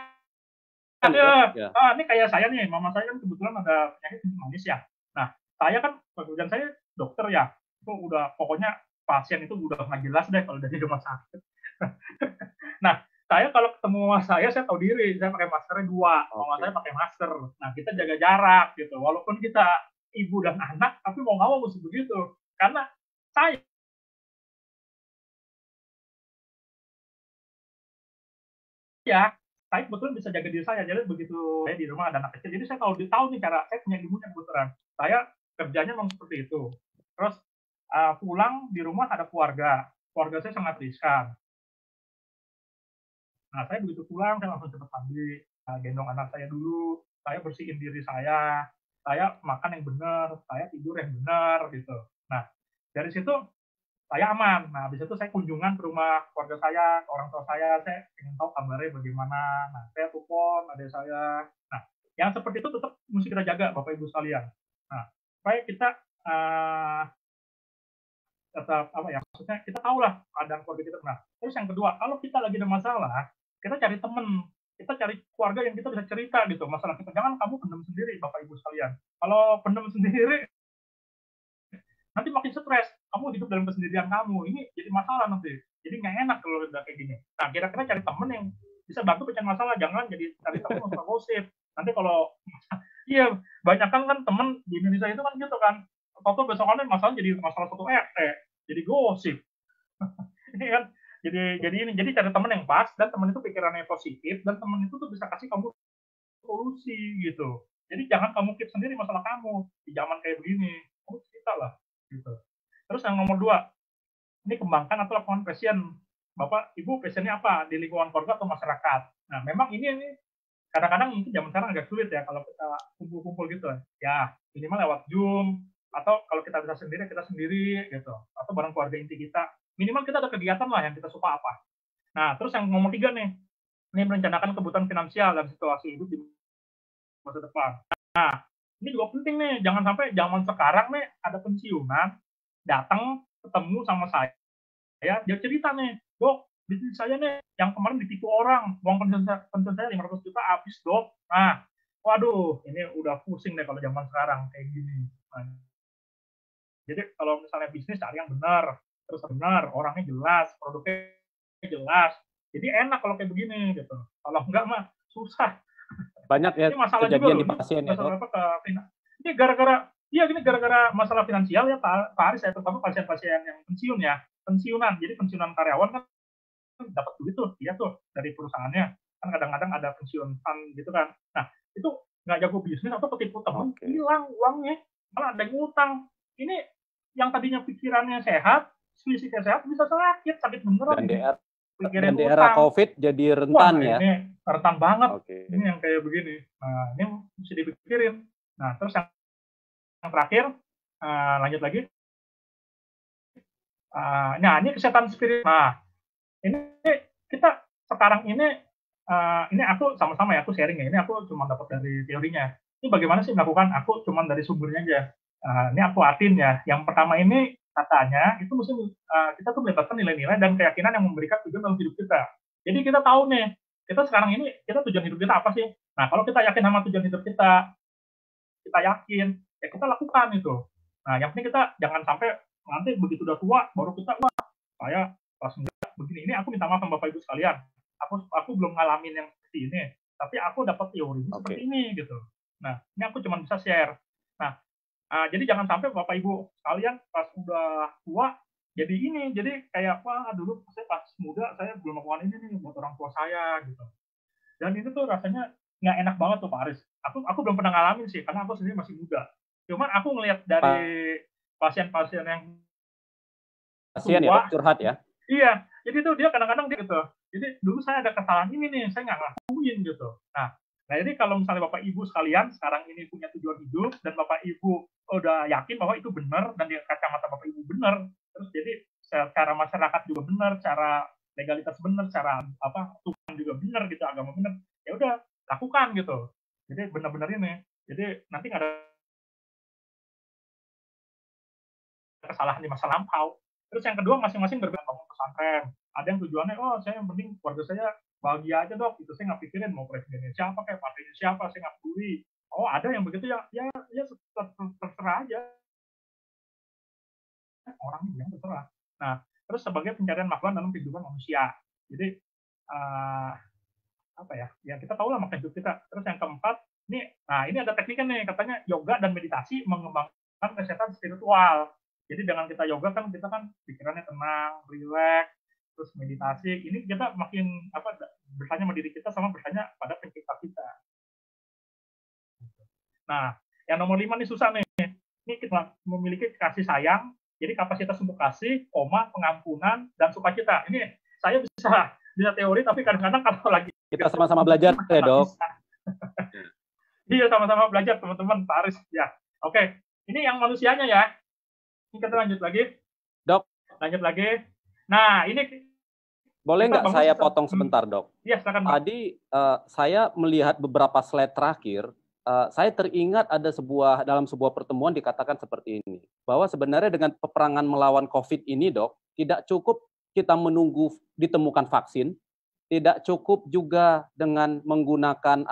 Ya. Ini kayak saya nih, mama saya kan kebetulan ada penyakit kencing manis ya. Nah, saya kan pekerjaan saya dokter ya. Itu udah pokoknya pasien itu udah nggak jelas deh kalau dari rumah sakit. Nah, saya kalau ketemu mama saya tahu diri, saya pakai maskernya 2, mama saya pakai masker. Nah, kita jaga jarak gitu. Walaupun kita ibu dan anak, tapi mau nggak mau mesti begitu. Karena saya kebetulan bisa jaga diri saya. Jadi begitu saya di rumah ada anak kecil, jadi saya tahu nih cara, saya punya ilmunya kebetulan. Saya kerjanya memang seperti itu. Terus pulang di rumah ada keluarga saya sangat riskan. Nah, saya begitu pulang, saya langsung cepat mandi, gendong anak saya dulu, saya bersihin diri saya makan yang benar, saya tidur yang benar gitu. Nah, dari situ saya aman. Nah, habis itu saya kunjungan ke rumah keluarga saya, ke orang tua saya ingin tahu kabarnya bagaimana. Nah, saya telepon adik saya. Nah, yang seperti itu tetap mesti kita jaga, Bapak Ibu sekalian. Nah, supaya kita tetap maksudnya kita tahu lah keadaan keluarga kita. Nah, terus yang kedua, kalau kita lagi ada masalah, kita cari teman, kita cari keluarga yang kita bisa cerita gitu masalah kita. Jangan kamu pendem sendiri, Bapak Ibu sekalian. Kalau pendem sendiri, nanti makin stres. Kamu hidup dalam kesendirian kamu. Ini jadi masalah nanti. Jadi nggak enak kalau udah kayak gini. Nah, kira-kira cari teman yang bisa bantu pecahin masalah. Jangan jadi cari teman yang suka gosip. Nanti kalau iya banyak kan teman di Indonesia itu kan gitu kan. Atau besokannya masalah jadi masalah satu RT, jadi gosip. Ini kan jadi cari teman yang pas dan teman itu pikirannya positif dan teman itu tuh bisa kasih kamu solusi gitu. Jadi jangan kamu keep sendiri masalah kamu di zaman kayak begini. Kamu cerita lah gitu. Terus yang nomor 2, ini kembangkan atau lakukan passion. Bapak, Ibu passionnya apa di lingkungan keluarga atau masyarakat? Nah, memang ini kadang-kadang mungkin zaman sekarang agak sulit ya kalau kita kumpul-kumpul gitu ya. Minimal lewat Zoom atau kalau kita bisa sendiri kita sendiri gitu, atau bareng keluarga inti kita, minimal kita ada kegiatan lah yang kita suka apa. Nah, terus yang nomor 3 nih, ini merencanakan kebutuhan finansial dan situasi hidup di masa depan. Nah, ini juga penting nih, jangan sampai zaman sekarang nih ada pensiunan datang ketemu sama saya, dia cerita nih, Dok, bisnis saya nih yang kemarin ditipu orang, uang pensiun saya 500 juta habis, Dok. Nah, waduh, ini udah pusing deh kalau zaman sekarang kayak gini. Nah, jadi kalau misalnya bisnis cari yang benar, terus benar, orangnya jelas, produknya jelas. Jadi enak kalau kayak begini gitu. Kalau enggak mah susah. Banyak ya Ini masalah juga kejadian loh. di pasien ya, Dok. Ini gara-gara masalah finansial ya Pak Aris, ya, terutama pasien-pasien yang pensiun ya, pensiunan. Jadi pensiunan karyawan kan dapat duit tuh, dia tuh dari perusahaannya. Kan kadang-kadang ada pensiun fund gitu kan. Nah, itu nggak jago bisnis atau ketipu teman, hilang uangnya, malah ada yang ngutang. Ini yang tadinya pikirannya sehat, fisiknya sehat, bisa sakit beneran. Dan di era COVID jadi rentan. Wah, ya. Ini rentan banget. Ini yang kayak begini. Nah, ini mesti dipikirin. Nah, terus yang terakhir, lanjut lagi. Nah, ini kesehatan spiritual. Nah, ini kita sekarang ini aku sama-sama ya, aku sharing ya. Ini aku cuma dapat dari teorinya. Ini bagaimana sih melakukan? Aku cuma dari sumbernya aja. Ini aku artiin ya. Yang pertama ini katanya itu mesti kita tuh melibatkan nilai-nilai dan keyakinan yang memberikan tujuan dalam hidup kita. Jadi kita tahu nih, kita sekarang ini kita tujuan hidup kita apa sih? Nah, kalau kita yakin sama tujuan hidup kita yakin, ya kita lakukan itu. Nah, yang penting kita jangan sampai nanti begitu udah tua baru kita saya pas muda begini. Ini aku minta maaf sama Bapak Ibu sekalian. Aku belum ngalamin yang seperti ini, tapi aku dapat teori seperti ini gitu. Nah, ini aku cuma bisa share. Nah, jadi jangan sampai Bapak Ibu sekalian pas udah tua jadi ini, jadi kayak wah dulu saya pas muda saya belum melakukan ini nih buat orang tua saya gitu. Dan itu tuh rasanya nggak enak banget tuh Pak Aris. Aku belum pernah ngalamin sih karena aku sendiri masih muda. Cuman aku ngelihat dari pasien-pasien yang tua, ya, curhat ya. Iya, jadi tuh dia kadang-kadang dia gitu. Jadi dulu saya ada kesalahan ini nih, saya nggak ngelakuin gitu. Nah, jadi kalau misalnya Bapak Ibu sekalian sekarang ini punya tujuan hidup dan Bapak Ibu udah yakin bahwa itu benar dan di kacamata Bapak Ibu benar, terus jadi secara masyarakat juga benar, cara legalitas benar, cara Tuhan juga benar gitu, agama benar, ya udah lakukan gitu. Jadi benar-benar ini. Jadi nanti nggak ada kesalahan di masa lampau. Terus yang kedua masing-masing berbeda bangun pesantren. Ada yang tujuannya, saya yang penting keluarga saya bahagia aja Dok, itu saya nggak pikirin mau presidennya siapa kayak partainya siapa, saya nggak peduli. Ada yang begitu ya terserah aja. Orang bilang terserah. Nah, terus sebagai pencarian makna dalam kehidupan manusia. Jadi ya kita tahu lah makna hidup kita. Terus yang keempat, ini ada tekniknya nih, katanya yoga dan meditasi mengembangkan kesehatan spiritual. Jadi dengan kita yoga kan kita kan pikirannya tenang, rileks, terus meditasi. Ini kita makin bertanya sama diri kita sama bertanya pada pencipta kita. Nah, yang nomor 5 nih susah nih. Ini kita memiliki kasih sayang, jadi kapasitas untuk kasih, pengampunan dan sukacita. Ini saya bisa teori, tapi kadang-kadang kalau lagi kita sama-sama belajar ya Dok. Iya, sama-sama belajar teman-teman, Pak Aris ya. Oke, ini yang manusianya ya. Ini kita lanjut lagi. Dok. Lanjut lagi. Nah, ini boleh nggak saya potong sebentar, Dok? Iya, silakan. Tadi saya melihat beberapa slide terakhir, saya teringat ada dalam sebuah pertemuan dikatakan seperti ini, bahwa sebenarnya dengan peperangan melawan COVID ini, Dok, tidak cukup kita menunggu ditemukan vaksin, tidak cukup juga dengan menggunakan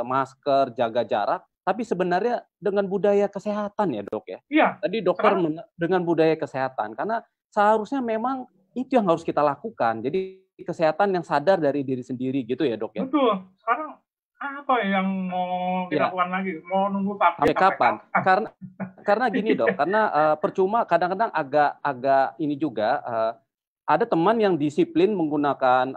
masker, jaga jarak, tapi sebenarnya dengan budaya kesehatan ya Dok ya. Iya. Tadi dokter dengan budaya kesehatan, karena seharusnya memang itu yang harus kita lakukan. Jadi kesehatan yang sadar dari diri sendiri gitu ya Dok ya. Betul. Sekarang apa yang mau dilakukan lagi? Mau nunggu vaksin sampai kapan? Karena gini Dok, karena percuma kadang-kadang agak ini juga. Ada teman yang disiplin menggunakan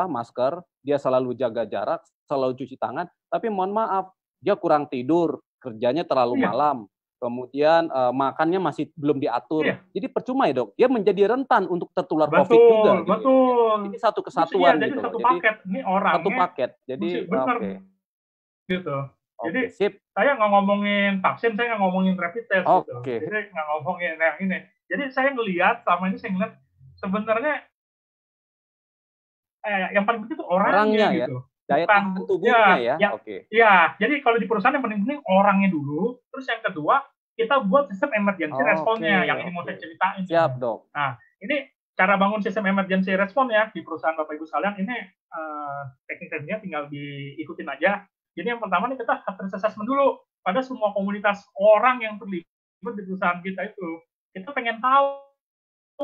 masker, dia selalu jaga jarak, selalu cuci tangan, tapi mohon maaf, dia kurang tidur, kerjanya terlalu malam, kemudian makannya masih belum diatur. Jadi percuma ya Dok, dia menjadi rentan untuk tertular COVID juga. Betul. Ini satu kesatuan jadi gitu. Satu paket. Ini orangnya satu paket. Jadi benar. Gitu. Jadi Oke, sip. saya nggak ngomongin vaksin, saya nggak ngomongin rapid test gitu. Oke. Jadi nggak ngomongin yang ini. Jadi saya ngelihat selama ini saya ngelihat sebenarnya yang paling penting itu orangnya Orangnya ya, gitu. daya Bukan tahan tubuhnya ya. Oke. ya. Jadi kalau di perusahaan yang paling penting orangnya dulu. Terus yang kedua kita buat sistem emergency responnya. Yang ini mau saya ceritain. Siap, Dok. Nah, ini cara bangun sistem emergency response ya di perusahaan Bapak Ibu sekalian. Ini teknik-tekniknya tinggal diikutin aja. Jadi yang pertama nih kita harus assessment dulu pada semua komunitas orang yang terlibat di perusahaan kita itu. Kita pengen tahu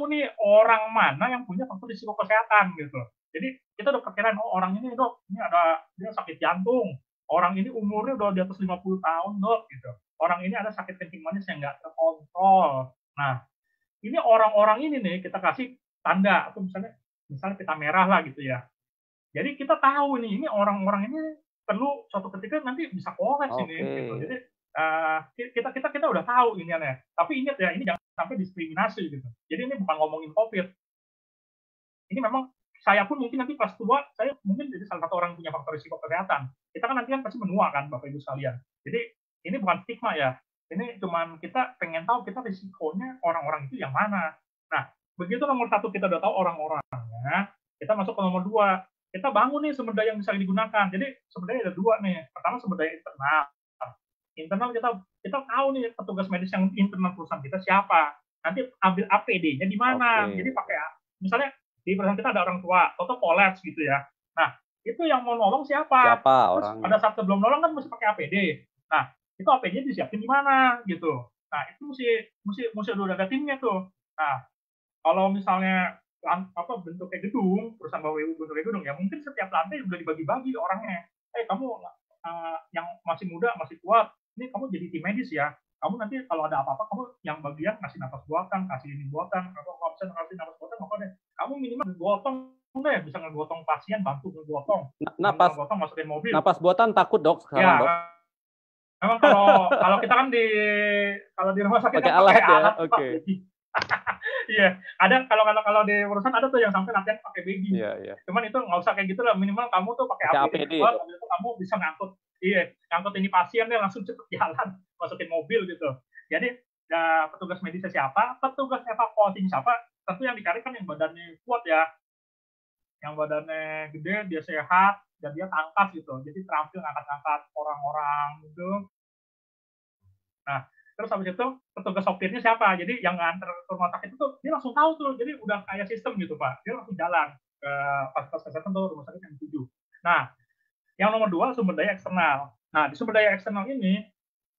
nih orang mana yang punya faktor risiko kesehatan gitu. Jadi kita udah perkiraan, oh orang ini dok, ini ada dia sakit jantung, orang ini umurnya udah di atas 50 tahun dok, gitu. Orang ini ada sakit kencing manis yang nggak terkontrol. Nah, ini orang-orang ini nih kita kasih tanda atau misalnya pita merah lah gitu ya. Jadi kita tahu nih, ini orang-orang ini perlu suatu ketika nanti bisa kolaps ini gitu. Jadi kita udah tahu ini aneh. Tapi ingat ya, ini jangan sampai diskriminasi gitu. Jadi ini bukan ngomongin COVID. Ini memang saya pun mungkin nanti pas tua, saya mungkin jadi salah satu orang punya faktor risiko kesehatan. Kita kan nanti kan pasti menua kan, Bapak Ibu sekalian. Jadi ini bukan stigma ya. Ini cuman kita pengen tahu kita risikonya orang-orang itu yang mana. Nah, begitu nomor satu kita udah tahu orang-orangnya, kita masuk ke nomor dua. Kita bangun nih sumber daya yang bisa digunakan. Jadi sumber daya ada dua nih. Pertama sumber daya internal. Internal kita tahu nih petugas medis yang internal perusahaan kita siapa. Nanti ambil APD-nya di mana. Jadi pakai misalnya di perusahaan kita ada orang tua, atau kolaps gitu ya. Nah, itu yang mau nolong siapa? Terus pada saat sebelum nolong kan mesti pakai APD. Nah, itu APD disiapin di mana gitu. Nah, itu mesti udah ada timnya tuh. Nah, kalau misalnya bentuknya gedung, perusahaan bawa bentuknya gedung ya, mungkin setiap lantai udah dibagi-bagi orangnya. Kamu yang masih muda, masih kuat, ini kamu jadi tim medis ya. Kamu nanti kalau ada apa-apa, kamu yang bagian kasih nafas buatan, kasih ini buatan, kalau nggak bisa kasih nafas buatan, apa deh? Kamu minimal ngegotong deh, bisa ngegotong pasien, bantu ngegotong. Ngegotong masukin mobil. Napas buatan takut dok sekarang, Dok. Memang kalau kita kan kalau di rumah sakit pakai alat ya. Oke. Iya, ada kalau di urusan ada tuh yang sampai latihan pakai baby. Iya. Cuman itu nggak usah kayak gitu lah, minimal kamu tuh pakai APD, habis itu kamu bisa ngangkut ini pasien deh langsung cepet jalan, masukin mobil gitu. Jadi petugas medisnya siapa, petugas evakuasi siapa, tentu yang dicari kan yang badannya kuat ya, yang badannya gede, dia sehat, dan dia tangkas gitu. Jadi terampil ngangkat-ngangkat orang-orang gitu. Nah, terus habis itu petugas sopirnya siapa? Jadi yang nganter ke rumah sakit itu dia langsung tahu tuh. Jadi udah kayak sistem gitu, Pak. Dia langsung jalan ke fasilitas kesehatan tuh rumah sakit yang 7. Nah, yang nomor 2 sumber daya eksternal. Nah, di sumber daya eksternal ini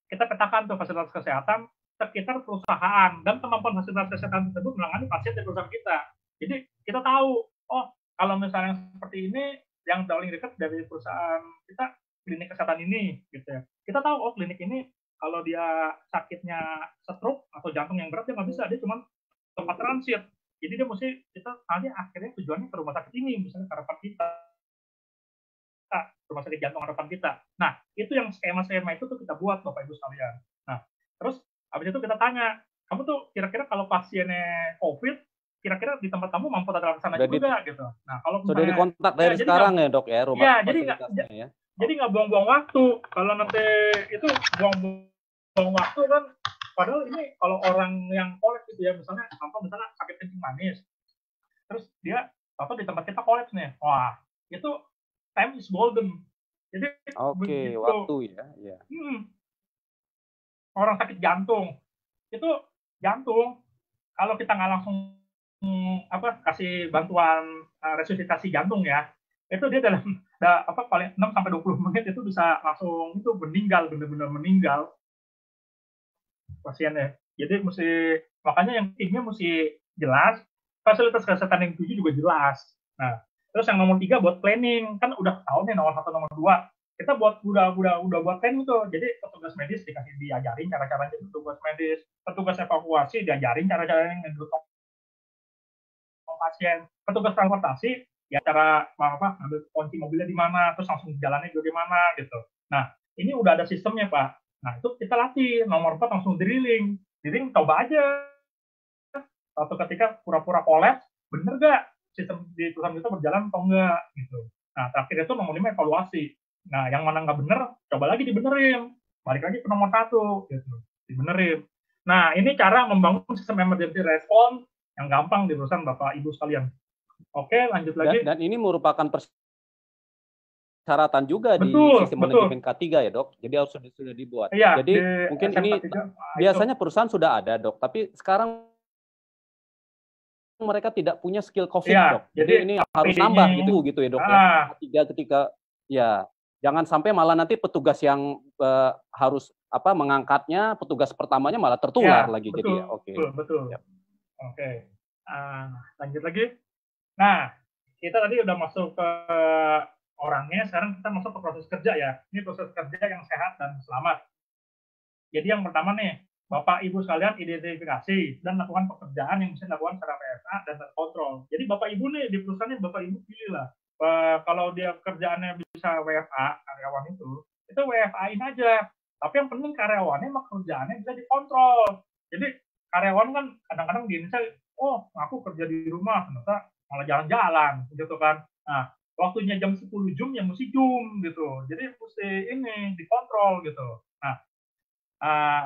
kita petakan tuh fasilitas kesehatan sekitar perusahaan dan kemampuan fasilitas kesehatan tersebut menangani pasien di perusahaan kita. Jadi kita tahu, oh kalau misalnya seperti ini yang paling dekat dari perusahaan kita klinik kesehatan ini gitu ya. Kita tahu oh klinik ini kalau dia sakitnya stroke atau jantung yang berat dia nggak bisa, dia cuma tempat transit. Jadi dia mesti kita nanti akhirnya tujuannya ke rumah sakit ini, misalnya ke harapan kita, rumah sakit jantung harapan kita. Nah, itu yang skema-skema itu tuh kita buat Bapak Ibu sekalian. Nah, terus habis itu kita tanya, kamu tuh kira-kira kalau pasiennya COVID, kira-kira di tempat kamu mampu ada kesana juga gitu. Nah, kalau sudah dikontak dari sekarang ya dok ya rumah fasilitasnya ya. Jadi nggak buang-buang waktu. Kalau nanti itu buang-buang waktu kan, padahal ini kalau orang yang kolaps gitu ya, misalnya sakit kencing manis, terus dia atau di tempat kita kolaps nih, wah itu time is golden. Jadi waktu ya. Orang sakit jantung itu kalau kita nggak langsung kasih bantuan resusitasi jantung ya, itu dia dalam paling 6 sampai 20 menit itu bisa langsung itu benar-benar meninggal pasiennya. Jadi makanya yang timnya mesti jelas, fasilitas kesehatan yang 7 juga jelas. Nah, terus yang nomor 3 buat planning, kan udah tahu nih nomor 1 nomor 2. Kita udah buat planning tuh. Jadi petugas medis diajarin cara-cara jadi petugas medis, petugas evakuasi diajarin cara-cara ngedotong pasien, petugas transportasi ya cara ngambil kunci mobilnya di mana, terus langsung jalannya juga di mana gitu. Nah, ini udah ada sistemnya, Pak. Nah, itu kita latih. Nomor 4 langsung drilling. Coba aja. Atau ketika pura-pura kolaps, bener nggak sistem di perusahaan kita berjalan atau enggak gitu. Nah, terakhir itu nomor 5 evaluasi. Nah, yang mana nggak bener, coba lagi dibenerin. Balik lagi ke nomor 1, gitu. Dibenerin. Nah, ini cara membangun sistem emergency response yang gampang di perusahaan Bapak Ibu sekalian. Oke, lanjut lagi. Dan ini merupakan persyaratan juga di Betul, sistem betul. manajemen K3 ya, Dok. Jadi harus sudah dibuat. Iya, Jadi di mungkin ini SMK 3, biasanya perusahaan sudah ada, Dok, tapi sekarang mereka tidak punya skill COVID, iya, Dok. Jadi ini harus nambah gitu ya, Dok ya. K3 ketika ya jangan sampai malah nanti petugas yang harus mengangkatnya, petugas pertamanya malah tertular ya, lagi betul, jadi ya. Oke. betul. Yap. Oke. Lanjut lagi. Nah, kita tadi udah masuk ke orangnya, sekarang kita masuk ke proses kerja ya. Ini proses kerja yang sehat dan selamat. Jadi yang pertama nih, Bapak Ibu sekalian identifikasi dan lakukan pekerjaan yang bisa dilakukan secara PSA dan terkontrol. Jadi Bapak Ibu nih di perusahaannya Bapak Ibu pilih lah. Kalau dia kerjaannya bisa WFA karyawan itu WFA-in aja. Tapi yang penting karyawannya sama kerjaannya bisa dikontrol. Jadi karyawan kan kadang-kadang di Indonesia, oh aku kerja di rumah, ternyata malah jalan-jalan gitu kan. Nah, waktunya jam 10 jam ya mesti jum gitu. Jadi mesti ini dikontrol gitu. Nah,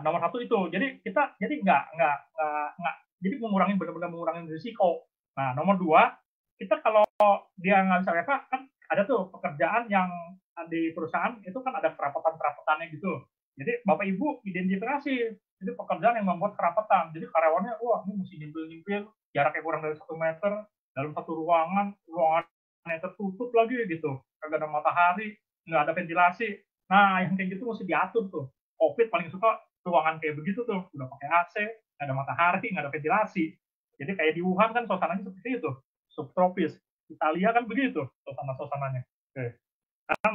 nomor 1 itu. Jadi kita nggak jadi benar-benar mengurangi risiko. Nah, nomor 2, kita kalau dia nggak bisa WFH kan ada tuh pekerjaan yang di perusahaan itu kan ada kerapatan-kerapatannya gitu. Jadi Bapak Ibu identifikasi itu pekerjaan yang membuat kerapatan. Jadi karyawannya wah ini mesti nyempil-nyempil jaraknya kurang dari 1 meter dalam satu ruangannya tertutup lagi gitu. Kagak ada matahari, nggak ada ventilasi. Nah, yang kayak gitu mesti diatur tuh. COVID paling suka ruangan kayak begitu tuh, udah pakai AC, nggak ada matahari, nggak ada ventilasi. Jadi kayak di Wuhan kan suasananya seperti itu, subtropis. Italia kan begitu suasananya. Oke. Sekarang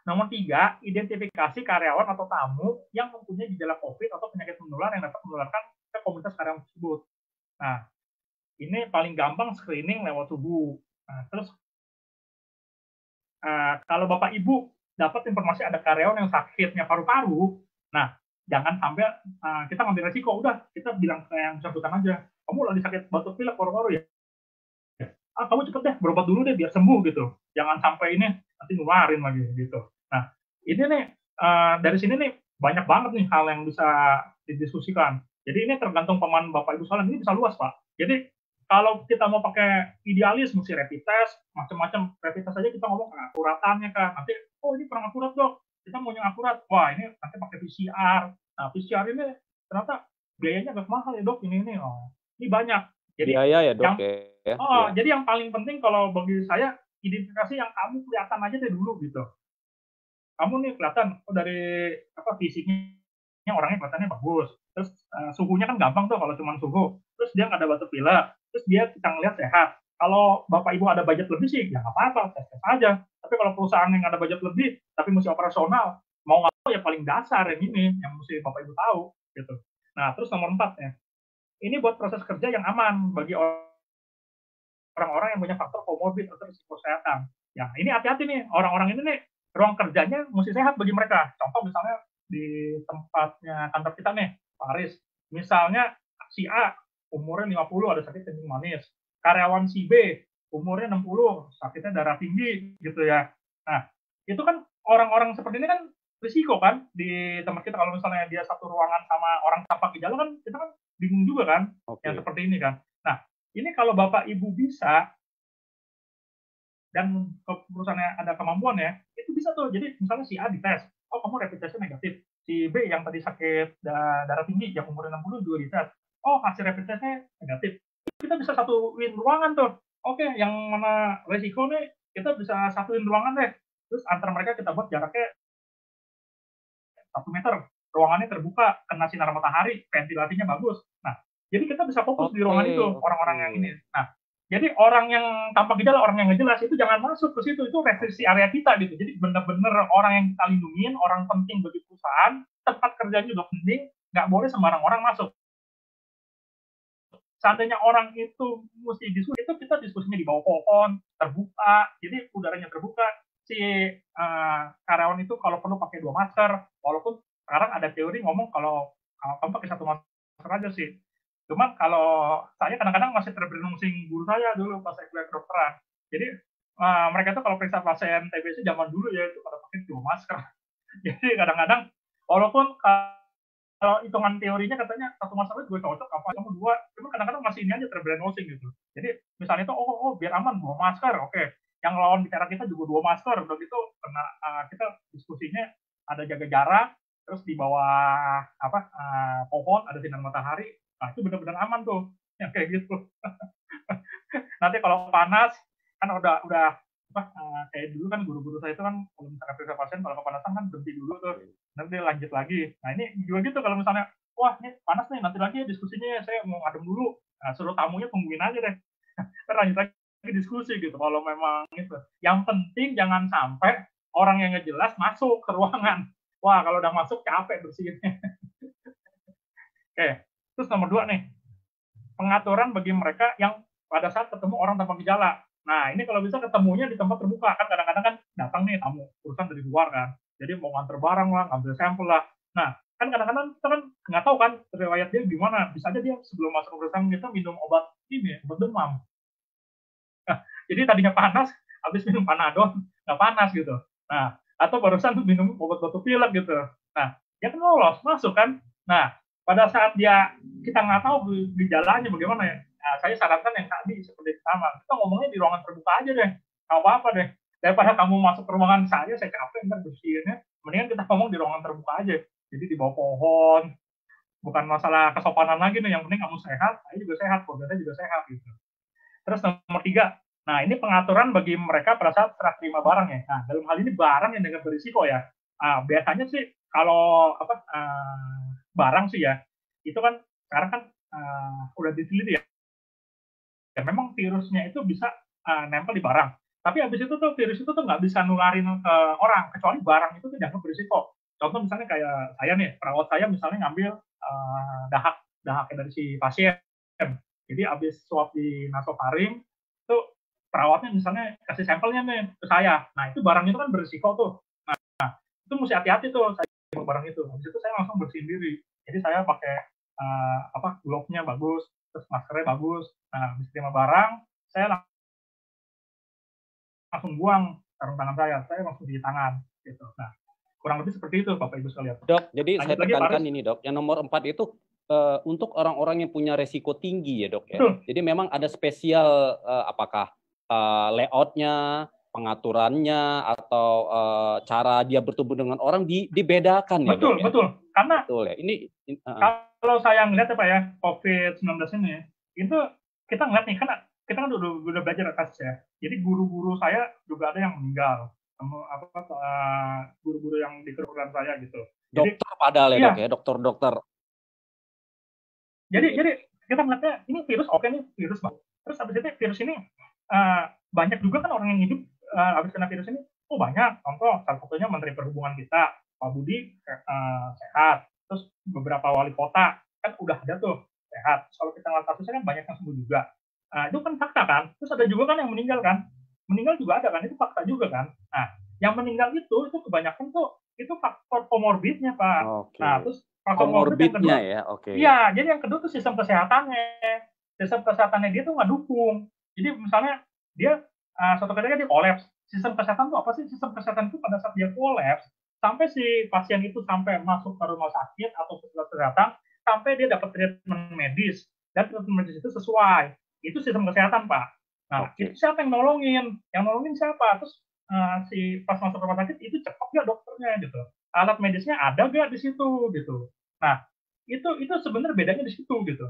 nomor tiga, identifikasi karyawan atau tamu yang mempunyai gejala COVID atau penyakit menular yang dapat menularkan ke komunitas karyawan tersebut. Nah, ini paling gampang screening lewat tubuh. Nah, terus kalau Bapak Ibu dapat informasi ada karyawan yang sakitnya paru-paru, nah jangan sampai kita ngambil resiko, udah kita bilang ke yang bersangkutan aja, kamu lagi sakit batuk pilek paru-paru ya, kamu cepet deh berobat dulu deh biar sembuh gitu, jangan sampai ini nanti nularin lagi gitu. Nah ini nih dari sini nih banyak banget nih hal yang bisa didiskusikan. Jadi ini tergantung pemahaman Bapak Ibu sekalian, ini bisa luas Pak. Jadi kalau kita mau pakai idealis mesti rapid test, macam-macam rapid test aja kita ngomong keakuratannya kan. Nanti oh ini kurang akurat dok, kita mau yang akurat. Wah ini nanti pakai PCR. Nah PCR ini ternyata biayanya agak mahal ya dok ini. Oh ini banyak. Jadi biaya ya dok yang ya. jadi yang paling penting kalau bagi saya identifikasi yang kamu kelihatan aja deh dulu gitu. Kamu nih kelihatan dari fisiknya orangnya kelihatannya bagus. Terus suhunya kan gampang tuh kalau cuma suhu. Terus dia nggak ada batuk pilek. Terus dia kita ngelihat sehat. Kalau Bapak Ibu ada budget lebih sih, ya nggak apa-apa, tes aja. Tapi kalau perusahaan yang ada budget lebih, tapi mesti operasional, mau nggak mau ya paling dasar yang ini, yang mesti Bapak Ibu tahu. Gitu. Nah, terus nomor 4 ya. Ini buat proses kerja yang aman bagi orang-orang yang punya faktor komorbid atau risiko kesehatan. Ya, ini hati-hati nih, orang-orang ini nih, ruang kerjanya mesti sehat bagi mereka. Contoh misalnya di tempatnya kantor kita nih, Paris. Misalnya si A umurnya 50 ada sakit kencing manis. Karyawan si B umurnya 60 sakitnya darah tinggi gitu ya. Nah, itu kan orang-orang seperti ini kan risiko kan di tempat kita kalau misalnya dia satu ruangan sama orang tanpa gejala kan kita kan bingung juga kan yang seperti ini kan. Nah, ini kalau Bapak Ibu bisa dan perusahaannya ada kemampuan ya, itu bisa tuh. Jadi misalnya si A dites, oh kamu rapid testnya negatif. Si B yang tadi sakit darah tinggi yang umurnya 60 juga dites. Oh hasil rapid testnya negatif. Kita bisa satuin ruangan tuh. Oke, yang mana resiko nih kita bisa satuin ruangan deh. Terus antar mereka kita buat jaraknya 1 meter. Ruangannya terbuka, kena sinar matahari, ventilasinya bagus. Nah, jadi kita bisa fokus di ruangan itu, orang-orang yang ini. Nah, jadi orang yang tanpa gejala, orang yang ngejelas itu jangan masuk ke situ, itu restriksi area kita gitu. Jadi benar-benar orang yang kita lindungin, orang penting bagi perusahaan, tempat kerjanya juga penting, nggak boleh sembarang orang masuk. Seandainya orang itu mesti diskusi, itu kita diskusinya di bawah pohon, terbuka, jadi udaranya terbuka. Si karyawan itu kalau perlu pakai 2 masker, walaupun sekarang ada teori ngomong kalau kamu pakai 1 masker aja sih. Cuman kalau saya kadang-kadang masih terbenungsing guru saya dulu pas saya kuliah kedokteran. Jadi mereka tuh kalau periksa pasien TBC zaman dulu ya itu pada pakai 2 masker. Jadi kadang-kadang walaupun kalau hitungan teorinya katanya 1 masker itu gue cocok, apa kamu 2, cuma kadang-kadang masih ini aja terbrainwashing gitu. Jadi misalnya itu biar aman 2 masker, oke. Yang lawan bicara kita juga 2 masker, udah gitu karena kita diskusinya ada jaga jarak, terus di bawah pohon ada sinar matahari, nah itu benar-benar aman tuh, yang kayak gitu. Nanti kalau panas kan udah kayak dulu kan guru-guru saya itu kan kalau misalnya periksa pasien kalau kepanasan kan berhenti dulu tuh, nanti lanjut lagi. Nah ini juga gitu, kalau misalnya wah ini panas nih, nanti lagi diskusinya saya mau ngadem dulu, nah, suruh tamunya tungguin aja deh, lanjut lagi diskusi gitu. Kalau memang itu, yang penting jangan sampai orang yang nggak jelas masuk ke ruangan. Wah kalau udah masuk capek bersihinnya. Oke, terus nomor 2 nih, pengaturan bagi mereka yang pada saat ketemu orang tanpa gejala. Nah, ini kalau bisa ketemunya di tempat terbuka. Kan kadang-kadang kan datang nih tamu urusan dari luar kan. Jadi mau nganter barang lah, ngambil sampel lah. Nah, kan kadang-kadang kita kan nggak tahu kan riwayat dia gimana. Bisa aja dia sebelum masuk ke perusahaan kita minum obat ini, obat demam. Nah, jadi tadinya panas, habis minum Panadol, nggak panas gitu. Nah, atau barusan minum obat batuk pilek gitu. Nah, dia kan lolos, masuk kan. Nah, pada saat kita nggak tahu gejalanya bagaimana ya. Nah, saya sarankan yang tadi seperti sama. Kita ngomongnya di ruangan terbuka aja deh. Nggak apa-apa deh. Daripada kamu masuk ke ruangan saya capek ntar bersihinnya. Mendingan kita ngomong di ruangan terbuka aja. Jadi di bawah pohon. Bukan masalah kesopanan lagi nih. Yang penting kamu sehat, saya juga sehat, keluarga saya juga sehat gitu. Terus nomor 3, nah ini pengaturan bagi mereka pada saat serah terima barang ya. Nah dalam hal ini barang yang dengan berisiko ya. Biasanya sih kalau barang sih ya, itu kan sekarang kan udah diteliti ya. Ya memang virusnya itu bisa nempel di barang. Tapi habis itu tuh virus itu tuh nggak bisa nularin ke orang, kecuali barang itu tuh dianggap berisiko. Contoh misalnya kayak saya nih, perawat saya misalnya ngambil dahak dari si pasien. Jadi habis swab di nasofaring, itu perawatnya misalnya kasih sampelnya nih ke saya. Nah itu barang itu kan berisiko tuh. Nah itu mesti hati-hati tuh saya barang itu. Habis itu saya langsung bersihin diri. Jadi saya pakai glove-nya bagus, terus maskernya bagus. Nah habis terima barang, saya langsung buang sarung tangan saya langsung cuci tangan gitu. Nah kurang lebih seperti itu Bapak Ibu sekalian. Dok, jadi saya tekankan ini Dok, yang nomor 4 itu untuk orang-orang yang punya resiko tinggi ya Dok ya. Jadi memang ada spesial apakah layoutnya, pengaturannya, atau cara dia bertemu dengan orang dibedakan ya Dok ya? Betul. Karena betul ya. Ini kalau saya ngeliat ya Pak ya, COVID-19 ini, itu kita ngeliat nih, kan kita kan udah belajar kasus ya. Jadi guru-guru saya juga ada yang meninggal. Guru-guru yang di program saya gitu. Dokter padahal ya Dok ya, dokter-dokter. Jadi kita ngeliatnya ini virus oke nih, virus Bang. Terus habis itu virus ini banyak juga kan orang yang hidup habis kena virus ini. Banyak. Contoh salah satunya Menteri Perhubungan kita, Pak Budi sehat. Terus beberapa wali kota kan udah ada tuh sehat. Kalau kita ngeliat kasusnya kan banyak yang sembuh juga. Nah, itu kan fakta kan. Terus ada juga kan yang meninggal kan. Meninggal juga ada kan, itu fakta juga kan. Nah, yang meninggal itu kebanyakan tuh itu faktor komorbidnya Pak. Okay. Nah, terus faktor komorbidnya ya, oke. Iya, jadi yang kedua tuh sistem kesehatannya. Sistem kesehatannya dia tuh nggak dukung. Jadi misalnya dia suatu ketika dia kolaps. Sistem kesehatan itu apa sih? Sistem kesehatan itu pada saat dia kolaps, sampai si pasien itu sampai masuk ke rumah sakit atau fasilitas kesehatan, sampai dia dapat treatment medis, dan treatment medis itu sesuai. Itu sistem kesehatan, Pak. Nah, itu siapa yang nolongin? Yang nolongin siapa? Terus si pas masuk rumah sakit itu cepat nggak dokternya gitu. Alat medisnya ada nggak di situ gitu. Nah, itu sebenarnya bedanya di situ gitu.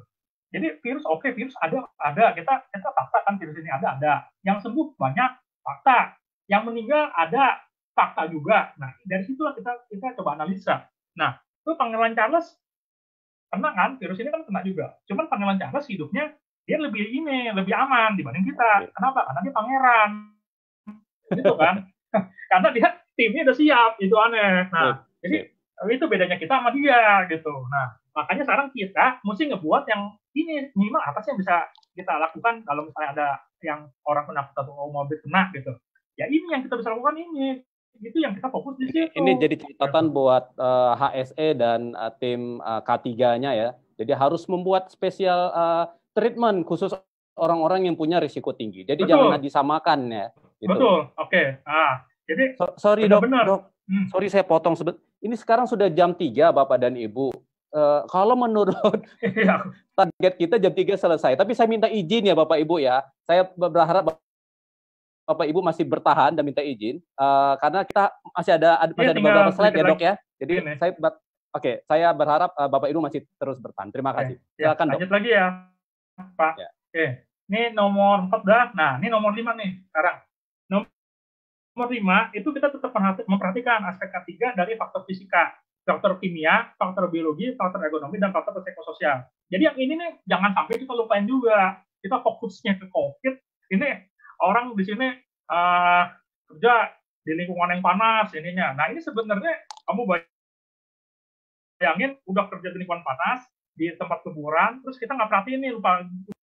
Jadi virus virus ada kita fakta kan virus ini ada. Yang sembuh banyak, fakta. Yang meninggal ada, fakta juga. Nah, dari situlah kita coba analisa. Nah, itu Pangeran Charles kena kan, virus ini kan kena juga. Cuman Pangeran Charles hidupnya dia lebih aman dibanding kita. Kenapa? Karena dia pangeran. Gitu kan. Karena dia timnya udah siap, itu aneh. Nah, jadi itu bedanya kita sama dia gitu. Nah, makanya sekarang kita mesti ngebuat yang ini minimal apa sih yang bisa kita lakukan kalau misalnya ada yang orang kena atau mobil kena gitu. Ya ini yang kita bisa lakukan ini. Itu yang kita fokus di situ. Ini jadi catatan buat HSE dan tim K3-nya ya. Jadi harus membuat spesial treatment khusus orang-orang yang punya risiko tinggi. Jadi jangan disamakan ya. Gitu. Betul, oke. Jadi sorry dok, sorry saya potong ini sekarang sudah jam 3 Bapak dan Ibu. Kalau menurut target kita jam 3 selesai, tapi saya minta izin ya Bapak Ibu ya. Saya berharap Bapak Ibu masih bertahan dan minta izin karena kita masih ada beberapa slide ya dok ya. Jadi saya berharap Bapak Ibu masih terus bertahan. Terima kasih. Silakan lanjut lagi ya Pak. Ya. Oke, ini nomor 4 dah. Nah, ini nomor 5 nih sekarang. Nomor 5 itu kita tetap memperhatikan aspek ketiga dari faktor fisika, faktor kimia, faktor biologi, faktor ekonomi, dan faktor psikososial. Jadi yang ini nih jangan sampai kita lupain juga. Kita fokusnya ke COVID. Ini orang di sini kerja di lingkungan yang panas ininya. Nah ini sebenarnya kamu bayangin udah kerja di lingkungan panas di tempat kuburan, terus kita nggak perhatiin nih lupa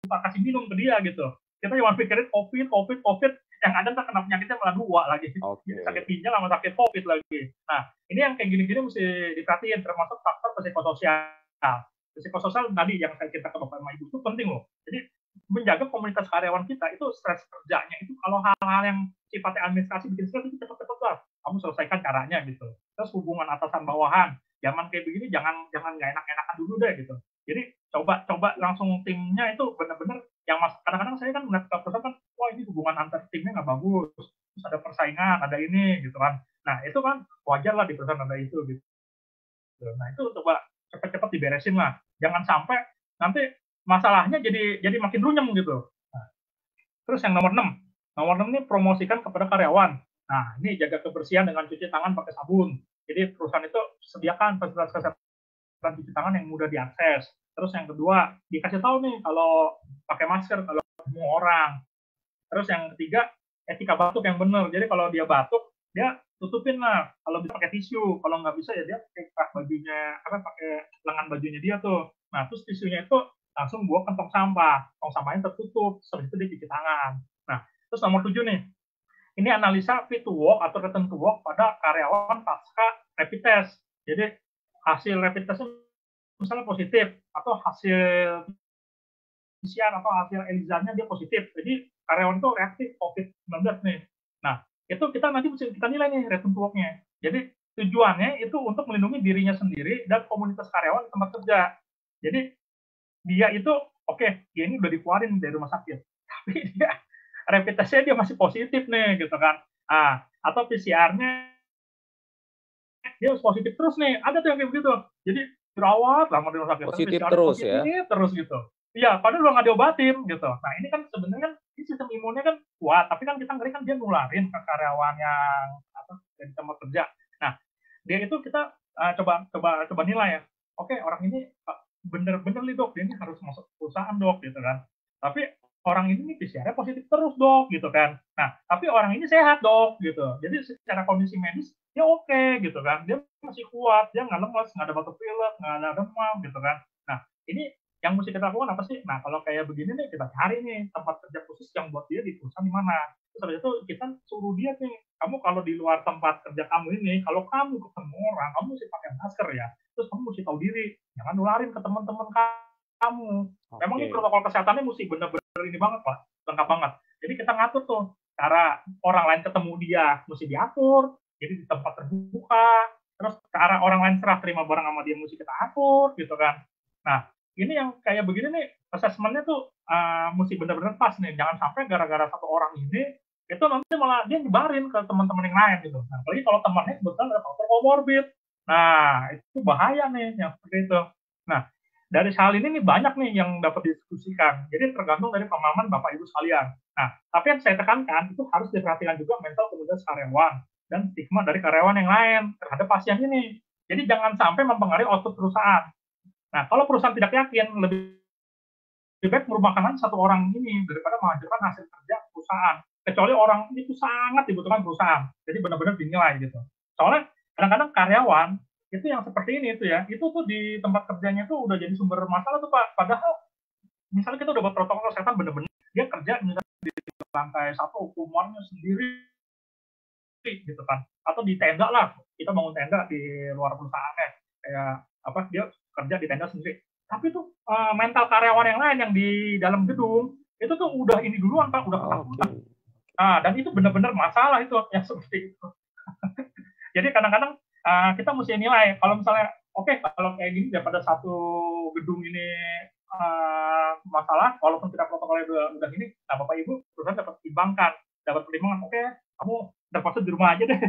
kasih minum ke dia gitu. Kita cuma pikirin COVID, yang ada ntar kena penyakitnya malah 2 lagi. Sakit ginjal sama sakit COVID lagi. Nah, ini yang kayak gini-gini mesti diperhatiin, termasuk faktor psikososial. Psikososial tadi yang saya cerita ke Bapak sama Ibu itu penting loh. Jadi menjaga komunitas karyawan kita itu stres kerjanya itu kalau hal-hal yang sifatnya administrasi bikin stres itu cepet-cepet lah. Kamu selesaikan caranya gitu. Terus hubungan atasan bawahan, zaman kayak begini jangan nggak enak-enakan dulu deh gitu. Jadi coba langsung timnya itu benar-benar yang kadang-kadang saya kan melihat perusahaan kan, wah ini hubungan antar timnya nggak bagus, terus ada persaingan, ada ini gitu kan. Nah itu kan wajar lah di perusahaan ada itu gitu. Nah itu coba cepet-cepet diberesin lah. Jangan sampai nanti masalahnya jadi makin runyem gitu. Nah, terus yang nomor 6 ini promosikan kepada karyawan. Nah ini jaga kebersihan dengan cuci tangan pakai sabun. Jadi perusahaan itu sediakan fasilitas kesehatan cuci tangan yang mudah diakses. Terus yang kedua, dikasih tahu nih kalau pakai masker kalau ketemu orang. Terus yang ketiga, etika batuk yang benar. Jadi kalau dia batuk, dia tutupin lah. Kalau bisa pakai tisu, kalau nggak bisa ya dia pakai bajunya, pakai lengan bajunya dia tuh. Nah, terus tisunya itu langsung buang ke tong sampah. Tong sampahnya tertutup, setelah itu dia cuci tangan. Nah, terus nomor 7 nih. Ini analisa fit to work atau return to work pada karyawan pasca rapid test. Jadi hasil rapid test misalnya positif atau hasil PCR atau hasil ELISA-nya dia positif. Jadi karyawan itu reaktif COVID-19 nih. Nah, itu kita nanti mesti kita nilai nih return to work-nya. Jadi tujuannya itu untuk melindungi dirinya sendiri dan komunitas karyawan di tempat kerja. Jadi dia itu dia ini udah dikeluarin dari rumah sakit, tapi dia rapid test-nya dia masih positif nih gitu kan. Atau PCR-nya dia positif terus nih. Ada tuh yang kayak begitu. Jadi dirawat lama di rumah sakit positif terus ya. Terus gitu. Iya, padahal udah nggak diobatin gitu. Nah ini kan sebenarnya kan sistem imunnya kan kuat, tapi kan kita ngeri kan dia nularin ke karyawan yang di tempat kerja. Nah dia itu kita coba nilai ya. Oke, orang ini bener-bener nih dok, dia ini harus masuk perusahaan dok gitu kan. Tapi orang ini PCR-nya positif terus dok gitu kan. Nah tapi orang ini sehat dok gitu. Jadi secara kondisi medis dia oke gitu kan. Dia masih kuat, dia nggak lemas, nggak ada batuk pilek, nggak ada demam gitu kan. Nah ini yang mesti kita lakukan apa sih? Nah kalau kayak begini nih kita cari nih tempat kerja khusus yang buat dia di perusahaan di mana. Terus habis itu kita suruh dia nih, kamu kalau di luar tempat kerja kamu ini, kalau kamu ketemu orang, kamu mesti pakai masker ya. Terus kamu mesti tahu diri, jangan nularin ke teman-teman kamu. Memang ini protokol kesehatannya mesti benar-benar ini banget Pak, lengkap banget. Jadi kita ngatur tuh cara orang lain ketemu dia mesti diatur, jadi di tempat terbuka. Terus cara orang lain serah terima barang sama dia mesti kita atur gitu kan. Nah ini yang kayak begini nih, assessment-nya tuh mesti benar-benar pas nih. Jangan sampai gara-gara satu orang ini, itu nanti malah dia nyebarin ke teman-teman yang lain gitu. Nah, apalagi kalau temannya kebetulan ada faktor komorbid. Nah, itu bahaya nih yang seperti itu. Nah, dari hal ini nih banyak nih yang dapat didiskusikan. Jadi tergantung dari pemahaman Bapak Ibu sekalian. Nah, tapi yang saya tekankan itu harus diperhatikan juga mental komunitas karyawan dan stigma dari karyawan yang lain terhadap pasien ini. Jadi jangan sampai mempengaruhi output perusahaan. Nah, kalau perusahaan tidak yakin, lebih baik merumahkan satu orang ini daripada menghancurkan hasil kerja perusahaan. Kecuali orang itu sangat dibutuhkan perusahaan. Jadi benar-benar dinilai gitu. Soalnya kadang-kadang karyawan itu yang seperti ini itu ya, itu tuh di tempat kerjanya tuh udah jadi sumber masalah tuh Pak. Padahal misalnya kita udah buat protokol kesehatan benar-benar dia kerja misalnya di lantai 1 hukumannya sendiri gitu kan. Atau di tenda lah, kita bangun tenda di luar perusahaannya. Kayak dia kerja di tenda sendiri. Tapi tuh mental karyawan yang lain yang di dalam gedung itu tuh udah ini duluan Pak, udah ketakutan. Dan itu benar-benar masalah itu yang seperti itu. Jadi kadang-kadang kita mesti nilai, kalau misalnya, oke, kalau kayak gini daripada satu gedung ini masalah, walaupun kita protokolnya udah gini, nah Bapak Ibu perusahaan dapat pertimbangan, oke, kamu terpaksa di rumah aja deh.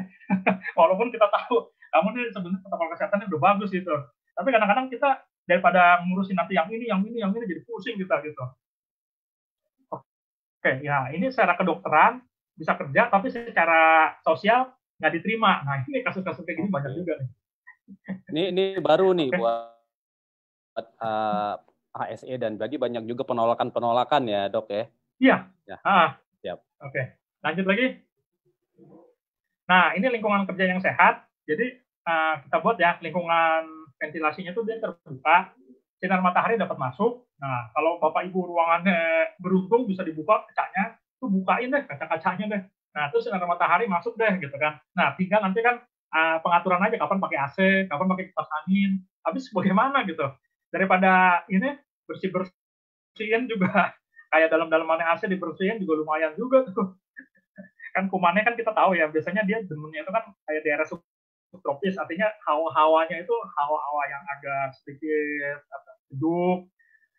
Walaupun kita tahu, kamu nih sebenarnya protokol kesehatannya udah bagus gitu. Tapi kadang-kadang kita daripada ngurusin nanti yang ini, jadi pusing kita gitu. Oke, ya ini secara kedokteran bisa kerja, tapi secara sosial nggak diterima. Nah ini kasus-kasus kayak gini banyak juga nih. Ini baru nih buat HSE dan berarti banyak juga penolakan ya dok ya? Iya. Ya. Siap. Oke, lanjut lagi. Nah ini lingkungan kerja yang sehat. Jadi kita buat ya lingkungan ventilasinya tuh dia terbuka, sinar matahari dapat masuk. Nah kalau Bapak Ibu ruangannya beruntung bisa dibuka kacanya, tuh bukain deh kaca-kacanya deh. Nah terus sinar matahari masuk deh gitu kan. Nah tinggal nanti kan pengaturan aja kapan pakai AC, kapan pakai kipas angin. Habis bagaimana gitu. Daripada ini bersihin juga kayak dalam-dalamannya AC dibersihin juga lumayan juga tuh. Kan kumannya kan kita tahu ya, biasanya dia demennya itu kan kayak daerah subtropis, artinya hawa-hawanya itu hawa-hawa yang agak sedikit sejuk,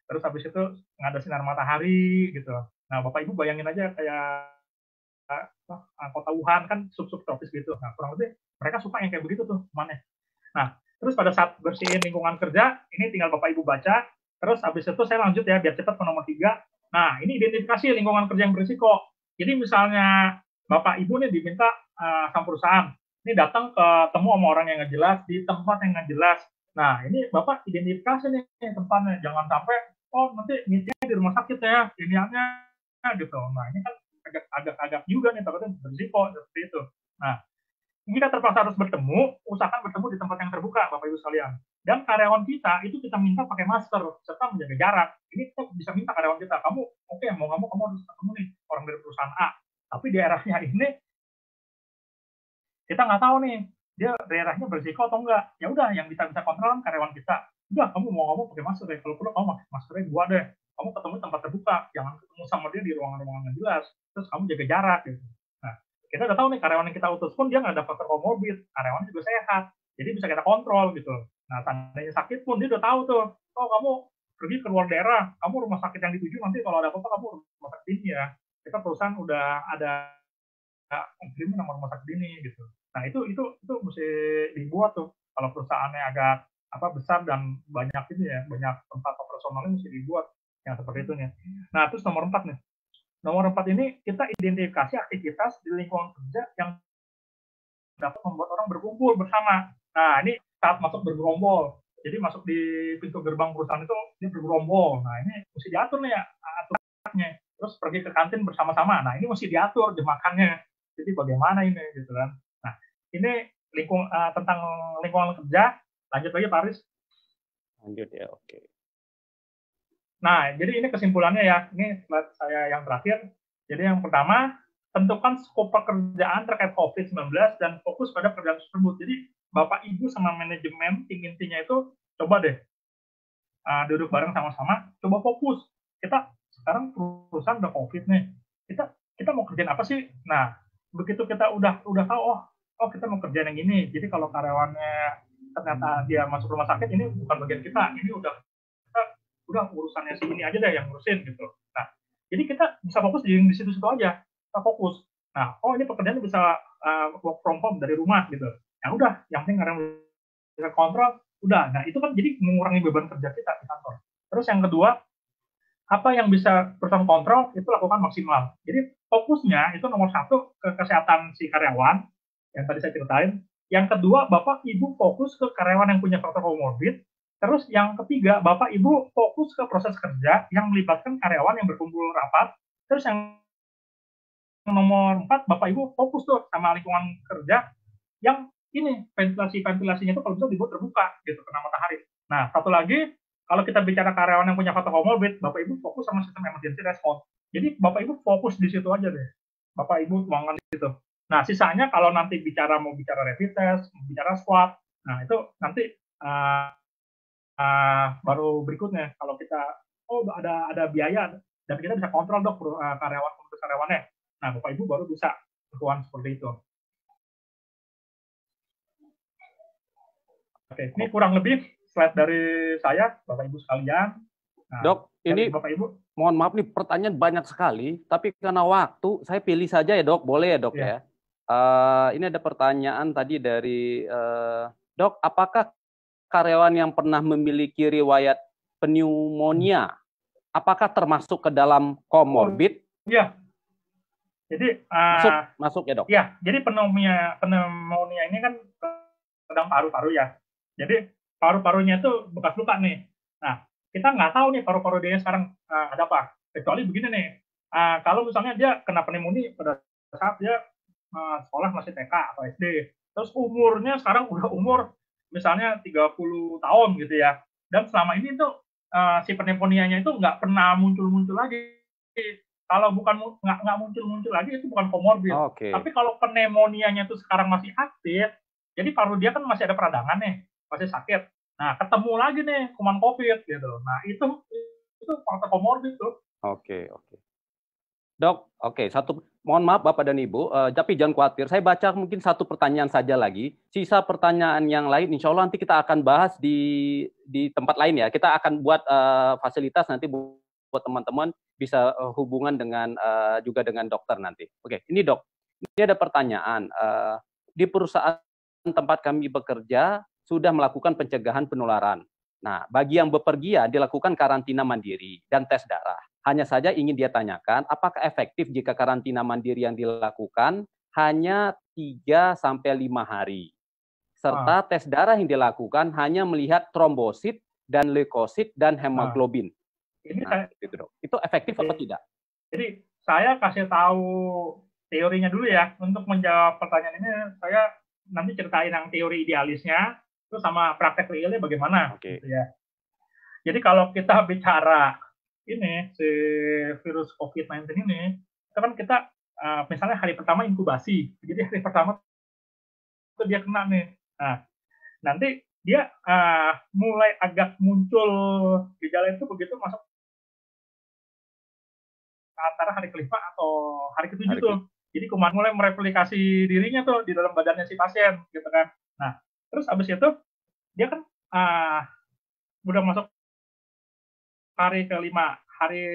terus habis itu nggak ada sinar matahari gitu. Nah Bapak Ibu bayangin aja kayak kota Wuhan kan subtropis gitu. Nah kurang lebih mereka suka yang kayak begitu tuh kumannya. Nah terus pada saat bersihin lingkungan kerja, ini tinggal Bapak Ibu baca, terus habis itu saya lanjut ya biar cepat ke nomor 3. Nah ini identifikasi lingkungan kerja yang berisiko. Jadi misalnya Bapak Ibu nih diminta sama perusahaan, ini datang ketemu sama orang yang nggak jelas di tempat yang nggak jelas. Nah ini Bapak identifikasi nih tempatnya, jangan sampai nanti meetingnya di rumah sakit ya, iniannya gitu. Nah ini kan agak juga nih takutnya berisiko seperti itu. Nah jika terpaksa harus bertemu, usahakan bertemu di tempat yang terbuka, Bapak Ibu sekalian. Dan karyawan kita itu kita minta pakai masker serta menjaga jarak. Ini kita bisa minta karyawan kita, kamu oke, mau kamu harus ketemu nih orang dari perusahaan A. Tapi di daerahnya ini kita nggak tahu nih, dia daerahnya berisiko atau enggak. Ya udah, yang bisa kontrol kan karyawan kita. Udah, kamu mau ngomong pakai masker deh. Kalau perlu kamu pakai maskernya dua deh. Kamu ketemu tempat terbuka, jangan ketemu sama dia di ruangan-ruangan yang jelas. Terus kamu jaga jarak gitu. Nah, kita udah tahu nih karyawan yang kita utus pun dia nggak ada faktor komorbid, karyawannya juga sehat, jadi bisa kita kontrol gitu. Nah, tandanya sakit pun dia udah tahu tuh, kamu pergi ke luar daerah, kamu rumah sakit yang dituju nanti kalau ada apa-apa kamu rumah sakit ini ya. Kita perusahaan udah ada kirim nomor rumah sakit ini gitu. Nah itu mesti dibuat tuh kalau perusahaannya agak besar dan banyak ini ya, banyak tempat operasionalnya mesti dibuat yang seperti itu nih. Nah terus nomor 4 nih. Nomor 4 ini kita identifikasi aktivitas di lingkungan kerja yang dapat membuat orang berkumpul bersama. Nah ini saat masuk bergerombol. Jadi masuk di pintu gerbang perusahaan itu dia bergerombol. Nah ini mesti diatur nih ya aturannya. Terus pergi ke kantin bersama-sama. Nah ini mesti diatur jam makannya. Jadi bagaimana ini gitu kan. Nah ini tentang lingkungan kerja. Lanjut lagi Pak Aris. Lanjut ya, oke. Nah, jadi ini kesimpulannya ya. Ini slide saya yang terakhir. Jadi yang pertama, tentukan skop pekerjaan terkait COVID-19 dan fokus pada pekerjaan tersebut. Jadi Bapak Ibu sama manajemen tim intinya itu coba deh duduk bareng sama-sama, coba fokus. Kita sekarang perusahaan udah COVID nih. Kita mau kerjain apa sih? Nah, begitu kita udah tahu kita mau kerjain yang ini. Jadi kalau karyawannya ternyata dia masuk rumah sakit, ini bukan bagian kita. Ini udah urusannya si ini aja deh yang ngurusin gitu. Nah, jadi kita bisa fokus di situ-situ aja. Kita fokus. Nah, ini pekerjaannya bisa work from home dari rumah gitu. Ya udah, yang penting karena bisa kontrol, udah. Nah, itu kan jadi mengurangi beban kerja kita di kantor. Terus yang kedua, apa yang bisa perusahaan kontrol itu lakukan maksimal. Jadi fokusnya itu nomor 1 ke kesehatan si karyawan yang tadi saya ceritain. Yang kedua, Bapak Ibu fokus ke karyawan yang punya faktor komorbid. Terus yang ketiga, Bapak Ibu fokus ke proses kerja yang melibatkan karyawan yang berkumpul rapat. Terus yang nomor 4, Bapak Ibu fokus tuh sama lingkungan kerja yang ini ventilasinya itu kalau bisa dibuat terbuka gitu kena matahari. Nah, satu lagi kalau kita bicara karyawan yang punya faktor komorbid, Bapak Ibu fokus sama sistem emergency response. Jadi Bapak Ibu fokus di situ aja deh. Bapak Ibu tuangkan di situ. Nah, sisanya kalau nanti mau bicara rapid test, mau bicara swab, nah itu nanti baru berikutnya kalau kita ada biaya dan kita bisa kontrol dok karyawannya. Nah, Bapak Ibu baru bisa keluhan seperti itu. Oke, ini kurang lebih slide dari saya, Bapak Ibu sekalian. Nah, Dok, ini Bapak Ibu, mohon maaf nih pertanyaan banyak sekali, tapi karena waktu saya pilih saja ya Dok, boleh ya Dok ya. Ini ada pertanyaan tadi dari Dok, apakah karyawan yang pernah memiliki riwayat pneumonia, apakah termasuk ke dalam komorbid? Iya. Jadi masuk ya Dok. Ya, jadi pneumonia ini kan sedang paru-paru ya. Jadi paru-parunya itu bekas luka nih. Nah, kita nggak tahu nih paru-paru dia sekarang ada apa. Kecuali begini nih, kalau misalnya dia kena pneumonia pada saat dia sekolah masih TK atau SD, terus umurnya sekarang udah umur misalnya 30 tahun gitu ya, dan selama ini tuh si pneumonia-nya itu nggak pernah muncul-muncul lagi. Kalau bukan nggak muncul-muncul lagi itu bukan komorbid. Tapi kalau pneumonia-nya itu sekarang masih aktif, jadi paru dia kan masih ada peradangan nih, masih sakit. Nah, ketemu lagi nih kuman COVID gitu. Nah, itu faktor komorbid tuh. Oke. Dok, mohon maaf Bapak dan Ibu, tapi jangan khawatir, saya baca mungkin satu pertanyaan saja lagi, sisa pertanyaan yang lain insya Allah nanti kita akan bahas di tempat lain ya, kita akan buat fasilitas nanti buat teman-teman bisa hubungan dengan juga dengan dokter nanti. Oke, ini Dok, ini ada pertanyaan, di perusahaan tempat kami bekerja sudah melakukan pencegahan penularan. Nah, bagi yang bepergian dilakukan karantina mandiri dan tes darah. Hanya saja ingin dia tanyakan, apakah efektif jika karantina mandiri yang dilakukan hanya 3-5 hari? Serta tes darah yang dilakukan hanya melihat trombosit dan leukosit dan hemoglobin. Itu efektif atau tidak? Jadi saya kasih tahu teorinya dulu ya. Untuk menjawab pertanyaan ini, saya nanti ceritain yang teori idealisnya, itu sama praktek realnya bagaimana. Gitu ya. Jadi kalau kita bicara ini si virus COVID-19 ini, itu kan kita misalnya hari pertama inkubasi. Jadi hari pertama itu dia kena nih. Nah, nanti dia mulai agak muncul gejala itu begitu masuk antara hari kelima atau hari ketujuh tuh. Jadi kuman mulai mereplikasi dirinya tuh di dalam badannya si pasien gitu kan. Nah, terus abis itu dia kan udah masuk hari kelima, hari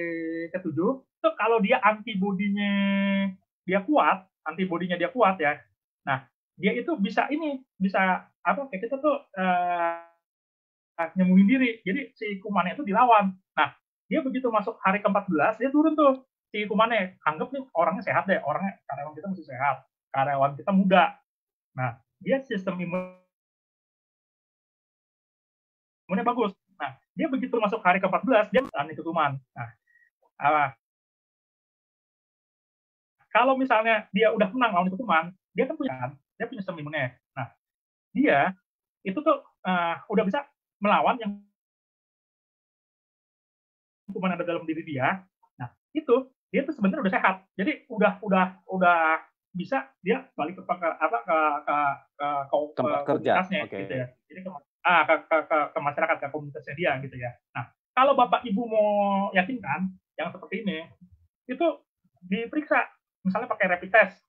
ketujuh, itu kalau dia antibodinya dia kuat ya. Nah, dia itu bisa kayak kita tuh nyembuhin diri. Jadi si kumannya itu dilawan. Nah, dia begitu masuk hari ke-14, dia turun tuh si kumannya. Anggap nih orangnya sehat deh, karyawan kita masih sehat, karyawan kita muda. Nah, dia sistem imunnya bagus. Nah, dia begitu masuk hari ke-14, dia itu kuman. Nah, kalau misalnya dia udah menang lawan itu kuman, dia kan punya sistem imunnya. Nah, dia itu tuh udah bisa melawan yang kuman ada dalam diri dia. Nah, dia tuh sebenarnya udah sehat. Jadi udah bisa dia balik ke komunitasnya gitu ya. Jadi ke masyarakat, ke komunitasnya dia gitu ya. Nah, kalau Bapak Ibu mau yakinkan yang seperti ini, itu diperiksa misalnya pakai rapid test.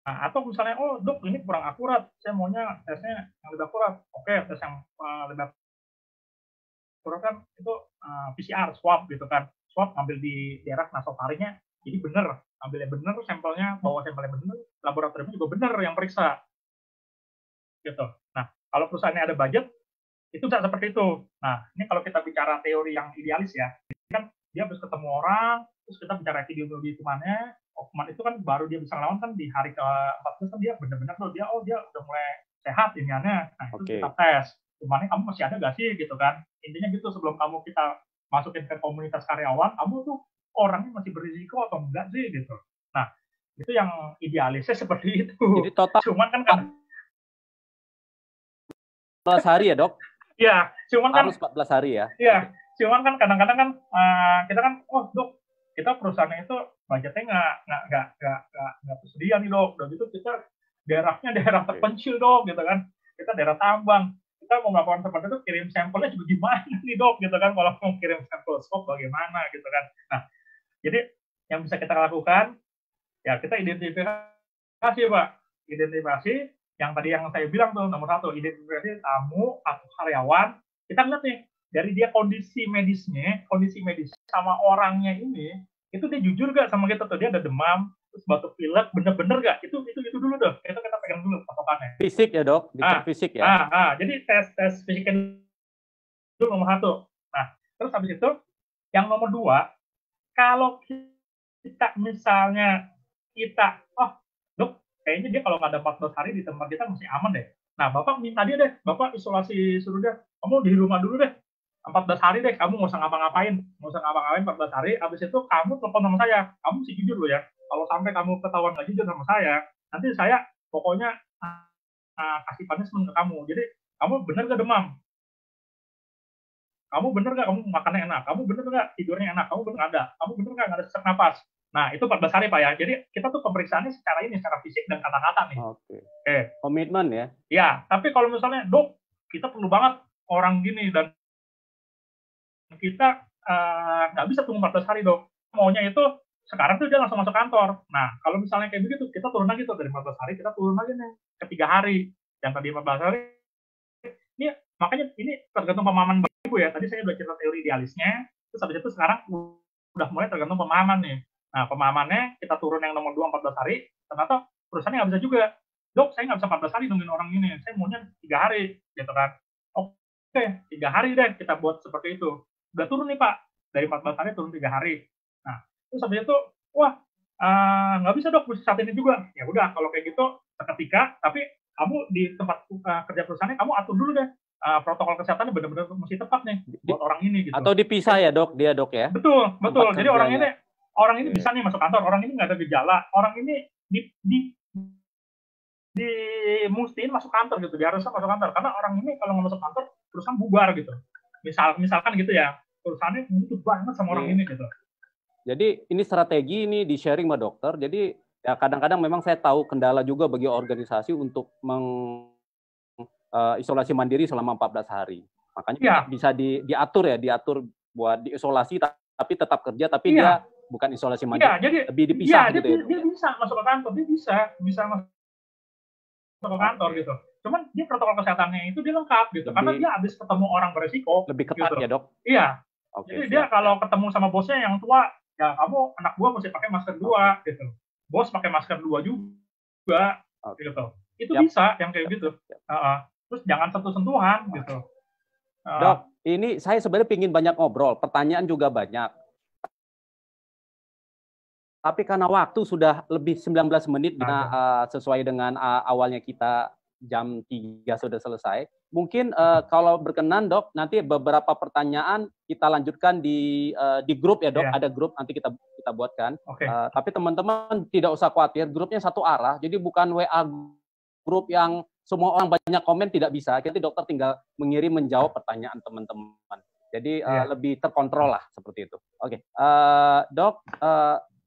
Atau misalnya, oh dok ini kurang akurat, saya maunya tesnya yang lebih akurat. Oke, tes yang lebih akurat kan itu PCR, swab gitu kan. Swab ambil di daerah nasofaringnya, jadi benar, ambilnya benar, sampelnya, bawa sampelnya benar, laboratoriumnya juga benar yang periksa. Gitu. Nah, kalau perusahaannya ada budget, itu bisa seperti itu. Nah, ini kalau kita bicara teori yang idealis ya, kan dia harus ketemu orang, terus kita bicara epidemiologi kumannya, kuman itu kan baru dia bisa ngelawan kan di hari ke-14 kan dia benar-benar tuh dia udah mulai sehat iniannya. Nah, itu kita tes. Kumannya kamu masih ada nggak sih gitu kan. Intinya gitu sebelum kamu kita masukin ke komunitas karyawan, kamu tuh orangnya masih berisiko atau enggak sih gitu. Nah, itu yang idealisnya seperti itu. Jadi total cuman kan 14 hari ya dok? Iya, cuman kan harus 14 hari ya? Iya, cuman kan kadang-kadang kan kita kan, oh dok, kita perusahaannya itu budgetnya nggak tersedia nih dok. Dan itu kita daerahnya daerah terpencil dok, gitu kan. Kita daerah tambang. Kita mau melakukan seperti itu, kirim sampelnya juga gimana nih dok, gitu kan. Kalau mau kirim sampel swab bagaimana, gitu kan. Nah, jadi yang bisa kita lakukan, ya kita identifikasi, Pak. Identifikasi yang tadi yang saya bilang tuh, nomor 1, identifikasi tamu atau karyawan. Kita lihat nih, dari dia kondisi medis sama orangnya ini, itu dia jujur gak sama kita tuh, dia ada demam, terus batuk pilek, bener-bener gak? Itu dulu dong, itu kita pegang dulu patokannya. Fisik ya dok, dicek fisik ya. Jadi tes fisiknya itu nomor 1. Nah, terus habis itu, yang nomor 2, kalau kita misalnya dok, kayaknya dia kalau nggak ada 14 hari di tempat kita masih aman deh. Nah, Bapak minta dia deh, Bapak isolasi, suruh dia, kamu di rumah dulu deh, 14 hari deh, kamu nggak usah ngapa-ngapain 14 hari, habis itu kamu telepon sama saya, kamu mesti jujur loh ya, kalau sampai kamu ketahuan nggak jujur sama saya, nanti saya pokoknya kasih punishment ke kamu. Jadi, kamu bener nggak demam? Kamu bener nggak kamu makannya enak? Kamu bener nggak tidurnya enak? Kamu bener nggak ada? Kamu bener nggak ada sesak napas? Nah, itu 14 hari, Pak ya. Jadi, kita tuh pemeriksaannya secara fisik dan kata-kata nih. Oke. Komitmen ya? Ya, tapi kalau misalnya, dok, kita perlu banget orang gini, dan kita nggak bisa tunggu 14 hari, dok. Maunya itu, sekarang tuh dia langsung masuk kantor. Nah, kalau misalnya kayak begitu, kita turun lagi tuh, dari 14 hari, kita turun lagi nih, ke 3 hari. Yang tadi 14 hari, ini makanya ini tergantung pemahaman Ibu ya. Tadi saya udah cerita teori idealisnya, terus habis itu sekarang udah mulai tergantung pemahaman nih. Nah, pemahamannya kita turun yang nomor 2 14 hari, ternyata perusahaannya nggak bisa juga. Dok, saya nggak bisa 14 hari nungguin orang ini, saya maunya 3 hari, gitu kan. Oke, 3 hari deh kita buat seperti itu. Udah turun nih Pak, dari 14 hari turun 3 hari. Nah, terus habis itu, nggak bisa dok, saat ini juga. Ya udah, kalau kayak gitu, seketika, tapi kamu di tempat kerja perusahaannya, kamu atur dulu deh. Protokol kesehatannya benar-benar mesti tepat nih buat orang ini gitu. Atau dipisah ya dok, dia dok ya? Betul. Jadi orang ini bisa nih masuk kantor, orang ini nggak ada gejala, orang ini mustiin masuk kantor gitu, diharuskan masuk kantor, karena orang ini kalau nggak masuk kantor perusahaan bubar gitu. Misalkan gitu ya, perusahaannya butuh banget sama orang ini gitu. Jadi ini strategi ini di sharing sama dokter. Jadi ya kadang-kadang memang saya tahu kendala juga bagi organisasi untuk isolasi mandiri selama 14 hari. Makanya bisa diatur buat diisolasi tapi tetap kerja, tapi dia bukan isolasi mandiri. Jadi lebih dipisah gitu dia bisa masuk ke kantor, dia bisa masuk ke kantor gitu. Cuman dia protokol kesehatannya itu dia lengkap gitu, karena dia habis ketemu orang beresiko. Lebih ketat gitu. Ya dok? Iya. Jadi dia kalau ketemu sama bosnya yang tua, ya kamu anak gua mesti pakai masker 2 gitu. Bos pakai masker 2 juga gitu. Itu bisa yang kayak gitu. Terus jangan sentuh-sentuhan gitu. Dok, ini saya sebenarnya pingin banyak ngobrol, pertanyaan juga banyak. Tapi karena waktu sudah lebih 19 menit, sesuai dengan awalnya kita jam 3 sudah selesai. Mungkin kalau berkenan dok, nanti beberapa pertanyaan kita lanjutkan di grup ya dok. Ada grup nanti kita buatkan. Tapi teman-teman tidak usah khawatir, grupnya satu arah. Jadi bukan WA grup yang semua orang banyak komen, tidak bisa. Jadi dokter tinggal menjawab pertanyaan teman-teman. Jadi lebih terkontrol lah seperti itu. Oke, dok,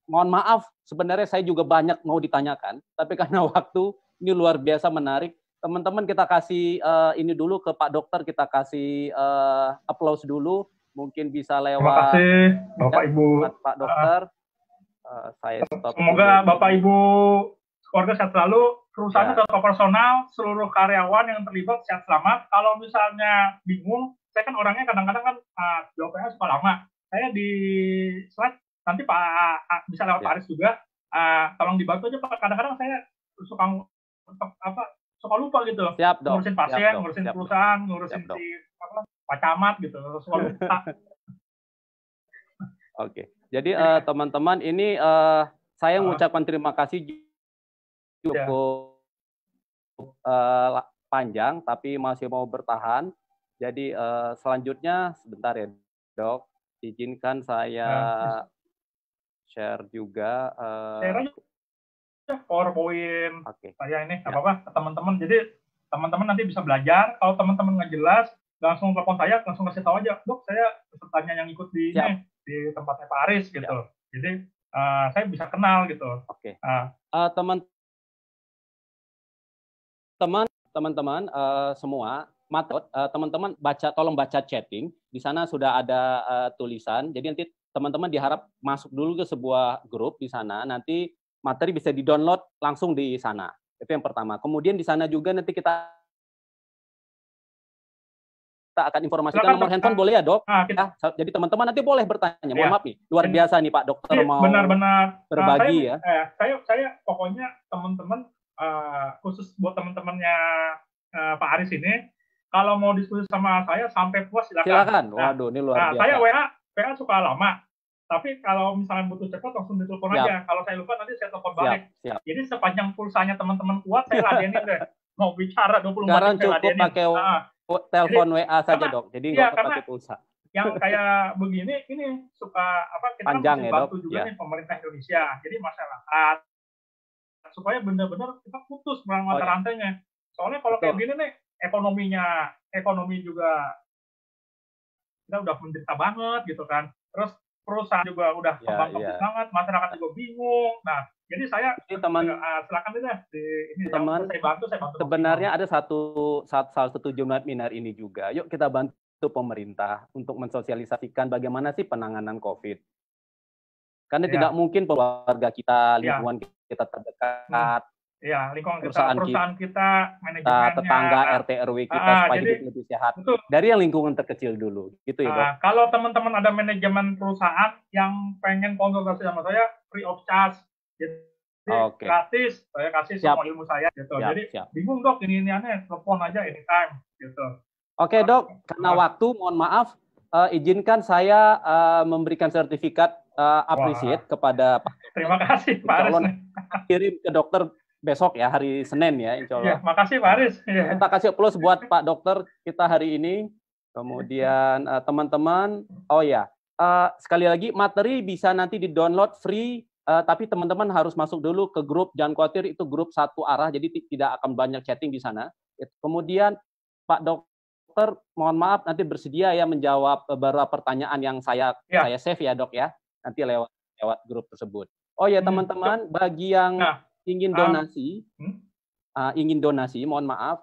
mohon maaf sebenarnya saya juga banyak mau ditanyakan, tapi karena waktu ini luar biasa menarik. Teman-teman kita kasih ini dulu ke Pak Dokter, kita kasih applause dulu. Mungkin bisa lewat. Terima kasih Bapak Ibu. Pak Dokter. Saya stop. Semoga dulu. Bapak Ibu keluarga sehat selalu. Perusahaan tetap operasional, seluruh karyawan yang terlibat sehat selamat. Kalau misalnya bingung, saya kan orangnya kadang-kadang kan jawabnya suka lama. Saya di slide nanti Pak bisa lewat Pak Aris juga. Tolong dibantu aja Pak. Kadang-kadang saya suka lupa gitu. Siap, dok. Ngurusin pasien, ngurusin perusahaan, ngurusin si Pak Camat gitu. Suka lupa. Oke. Jadi teman-teman ini saya mengucapkan terima kasih cukup panjang, tapi masih mau bertahan. Jadi selanjutnya sebentar ya dok, izinkan saya share juga. Share aja PowerPoint. Saya ini apa-apa teman-teman. Jadi teman-teman nanti bisa belajar. Kalau teman-teman nggak jelas, langsung telepon saya, langsung kasih tahu aja, dok saya pesertanya yang ikut di ini di tempatnya Pak Aris gitu. Jadi saya bisa kenal gitu. Oke. Teman-teman semua, teman-teman tolong baca chatting. Di sana sudah ada tulisan. Jadi nanti teman-teman diharap masuk dulu ke sebuah grup di sana, nanti materi bisa di-download langsung di sana. Itu yang pertama. Kemudian di sana juga nanti kita akan informasikan nomor handphone, boleh ya, Dok? Ya, jadi teman-teman nanti boleh bertanya. Mohon maaf nih, luar biasa nih Pak Dokter mau benar-benar berbagi ya. Saya pokoknya teman-teman, khusus buat teman-temannya Pak Aris ini, kalau mau diskusi sama saya sampai puas silakan. Silakan. Waduh, ini luar biasa. Saya WA suka lama, tapi kalau misalnya butuh cepat langsung ditelepon aja. Kalau saya lupa nanti saya telepon balik. Jadi sepanjang pulsanya teman-teman kuat, saya ladenin deh. Mau bicara 24 jam sekarang cukup pakai telepon WA saja, Dok. Jadi nggak usah pakai pulsa. Yang kayak begini, ini suka kita panjang kan ya, bantu Dok? juga nih pemerintah Indonesia. Jadi masyarakat supaya benar-benar kita putus mata rantainya. Soalnya kalau kayak gini nih, ekonomi juga kita udah menderita banget gitu kan. Terus perusahaan juga udah kembang banget, masyarakat juga bingung. Nah, jadi saya silakan deh ini teman, saya bantu. Sebenarnya ada salah satu jumlah webinar ini juga. Yuk kita bantu pemerintah untuk mensosialisasikan bagaimana sih penanganan COVID. Karena tidak mungkin keluarga kita, lingkungan kita terdekat, lingkungan perusahaan kita, manajemennya, tetangga, RT RW kita supaya hidup lebih sehat. Betul. Dari yang lingkungan terkecil dulu, gitu ya, Dok. Kalau teman-teman ada manajemen perusahaan yang pengen konsultasi sama saya, free of charge, jadi gratis, saya kasih semua ilmu saya, gitu. Jadi bingung Dok, ini aneh, telepon aja anytime, gitu. Oke, Dok, karena waktu, mohon maaf, izinkan saya memberikan sertifikat appreciate kepada Pak Dokter. Terima kasih, Pak Aris. Kirim ke dokter besok ya, hari Senin ya, insya Allah. Makasih Pak Aris. Kita kasih plus buat Pak Dokter kita hari ini. Kemudian teman-teman, sekali lagi materi bisa nanti di-download free, tapi teman-teman harus masuk dulu ke grup, jangan khawatir itu grup satu arah, jadi tidak akan banyak chatting di sana. Kemudian Pak Dokter, mohon maaf nanti bersedia ya menjawab beberapa pertanyaan yang saya save ya, Dok ya. Nanti lewat grup tersebut. Oh ya teman-teman, bagi yang ingin donasi, mohon maaf,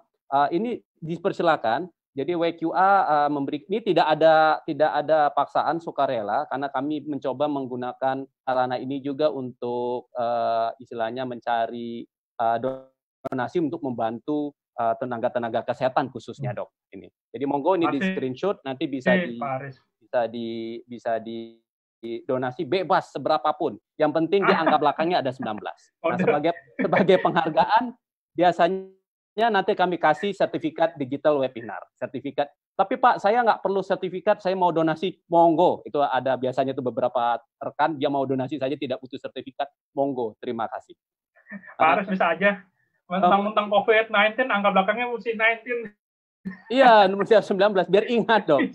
ini dipersilakan. Jadi WQA ini tidak ada paksaan, sukarela, karena kami mencoba menggunakan sarana ini juga untuk istilahnya mencari donasi untuk membantu tenaga-tenaga kesehatan khususnya, Dok. Ini. Jadi monggo ini di screenshot, nanti bisa di donasi bebas seberapapun. Yang penting di angka belakangnya ada 19. Nah, sebagai penghargaan biasanya nanti kami kasih sertifikat digital webinar. Sertifikat. Tapi Pak, saya nggak perlu sertifikat, saya mau donasi, monggo. Itu ada biasanya itu beberapa rekan dia mau donasi saja tidak butuh sertifikat, monggo. Terima kasih. Pak Aris bisa aja. Mentang-mentang COVID-19 angka belakangnya mesti 19. Iya, nomor 19, biar ingat dong.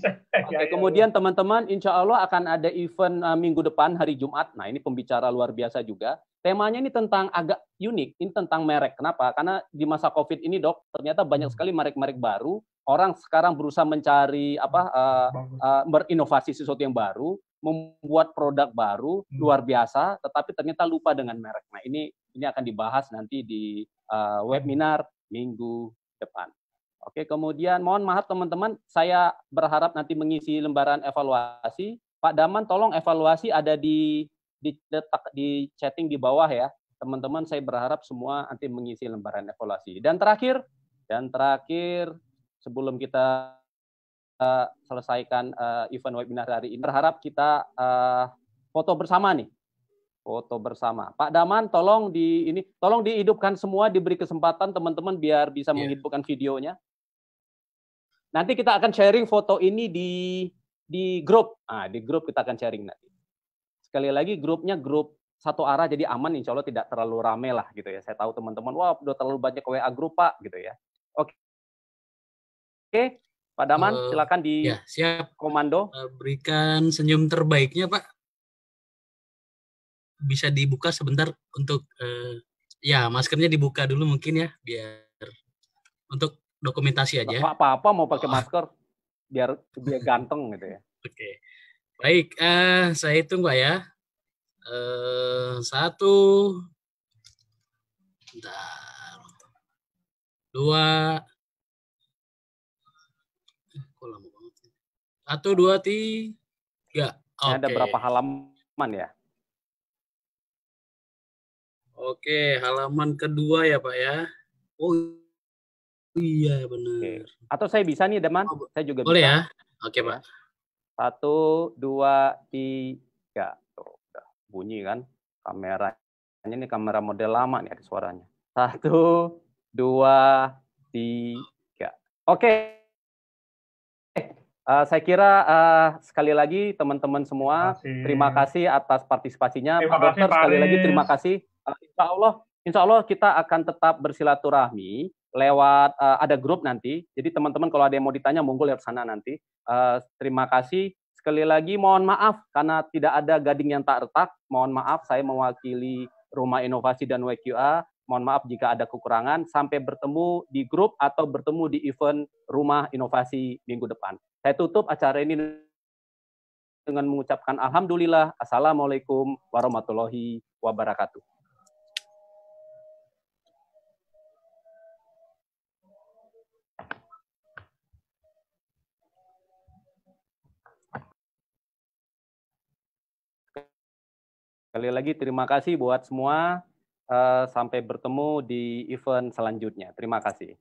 Kemudian teman-teman, insya Allah akan ada event minggu depan, hari Jumat. Nah, ini pembicara luar biasa juga. Temanya ini tentang agak unik, ini tentang merek. Kenapa? Karena di masa COVID ini, Dok, ternyata banyak sekali merek-merek baru. Orang sekarang berusaha mencari berinovasi sesuatu yang baru, membuat produk baru, luar biasa, tetapi ternyata lupa dengan merek. Nah, ini akan dibahas nanti di webinar minggu depan. Oke, kemudian mohon maaf teman-teman, saya berharap nanti mengisi lembaran evaluasi. Pak Daman, tolong evaluasi ada di chatting di bawah ya. Teman-teman, saya berharap semua nanti mengisi lembaran evaluasi. Dan terakhir sebelum kita selesaikan event webinar hari ini, berharap kita foto bersama nih. Foto bersama. Pak Daman, tolong dihidupkan semua, diberi kesempatan teman-teman biar bisa menghidupkan videonya. Nanti kita akan sharing foto ini di grup. Nah, di grup kita akan sharing nanti. Sekali lagi grupnya grup satu arah, jadi aman, insya Allah tidak terlalu rame lah gitu ya. Saya tahu teman-teman, wah udah terlalu banyak WA grup Pak gitu ya. Oke, Pak Daman, silakan di siap. Komando. Berikan senyum terbaiknya Pak. Bisa dibuka sebentar untuk maskernya dibuka dulu mungkin ya, biar untuk dokumentasi aja. Apa-apa mau pakai masker biar ganteng gitu ya. Oke. Baik, saya hitung Pak ya. 1, bentar. 2, kok lama banget. 1, 2, 3. Ini ada berapa halaman ya? Oke, halaman kedua ya Pak ya. Oh iya benar. Oke. Atau saya bisa nih teman, saya juga boleh bisa. Ya? Oke Pak. 1, 2, 3. Tuh, udah bunyi kan kameranya. Ini kamera model lama nih ada suaranya. 1, 2, 3. Oke. Saya kira sekali lagi teman-teman semua, terima kasih atas partisipasinya. Pak Dokter, sekali lagi terima kasih. Insya Allah kita akan tetap bersilaturahmi lewat ada grup nanti. Jadi teman-teman kalau ada yang mau ditanya, monggo lewat sana nanti. Terima kasih. Sekali lagi mohon maaf karena tidak ada gading yang tak retak. Mohon maaf, saya mewakili Rumah Inovasi dan WQA. Mohon maaf jika ada kekurangan. Sampai bertemu di grup atau bertemu di event Rumah Inovasi minggu depan. Saya tutup acara ini dengan mengucapkan alhamdulillah. Assalamualaikum warahmatullahi wabarakatuh. Sekali lagi terima kasih buat semua. Sampai bertemu di event selanjutnya. Terima kasih.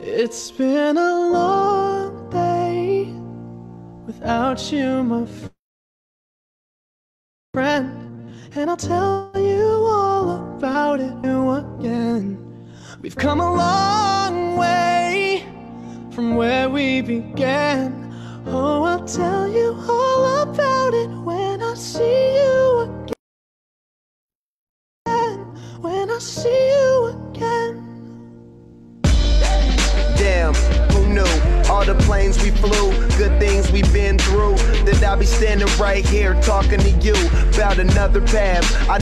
It's been a long day without you, my friend, and I'll tell you all about it again. We've come a long way from where we began. Oh, I'll tell you all about it when I see you again. When I see you again. Damn, who knew? All the planes we flew, good things we've been through, that I'll be standing right here talking to you about another path.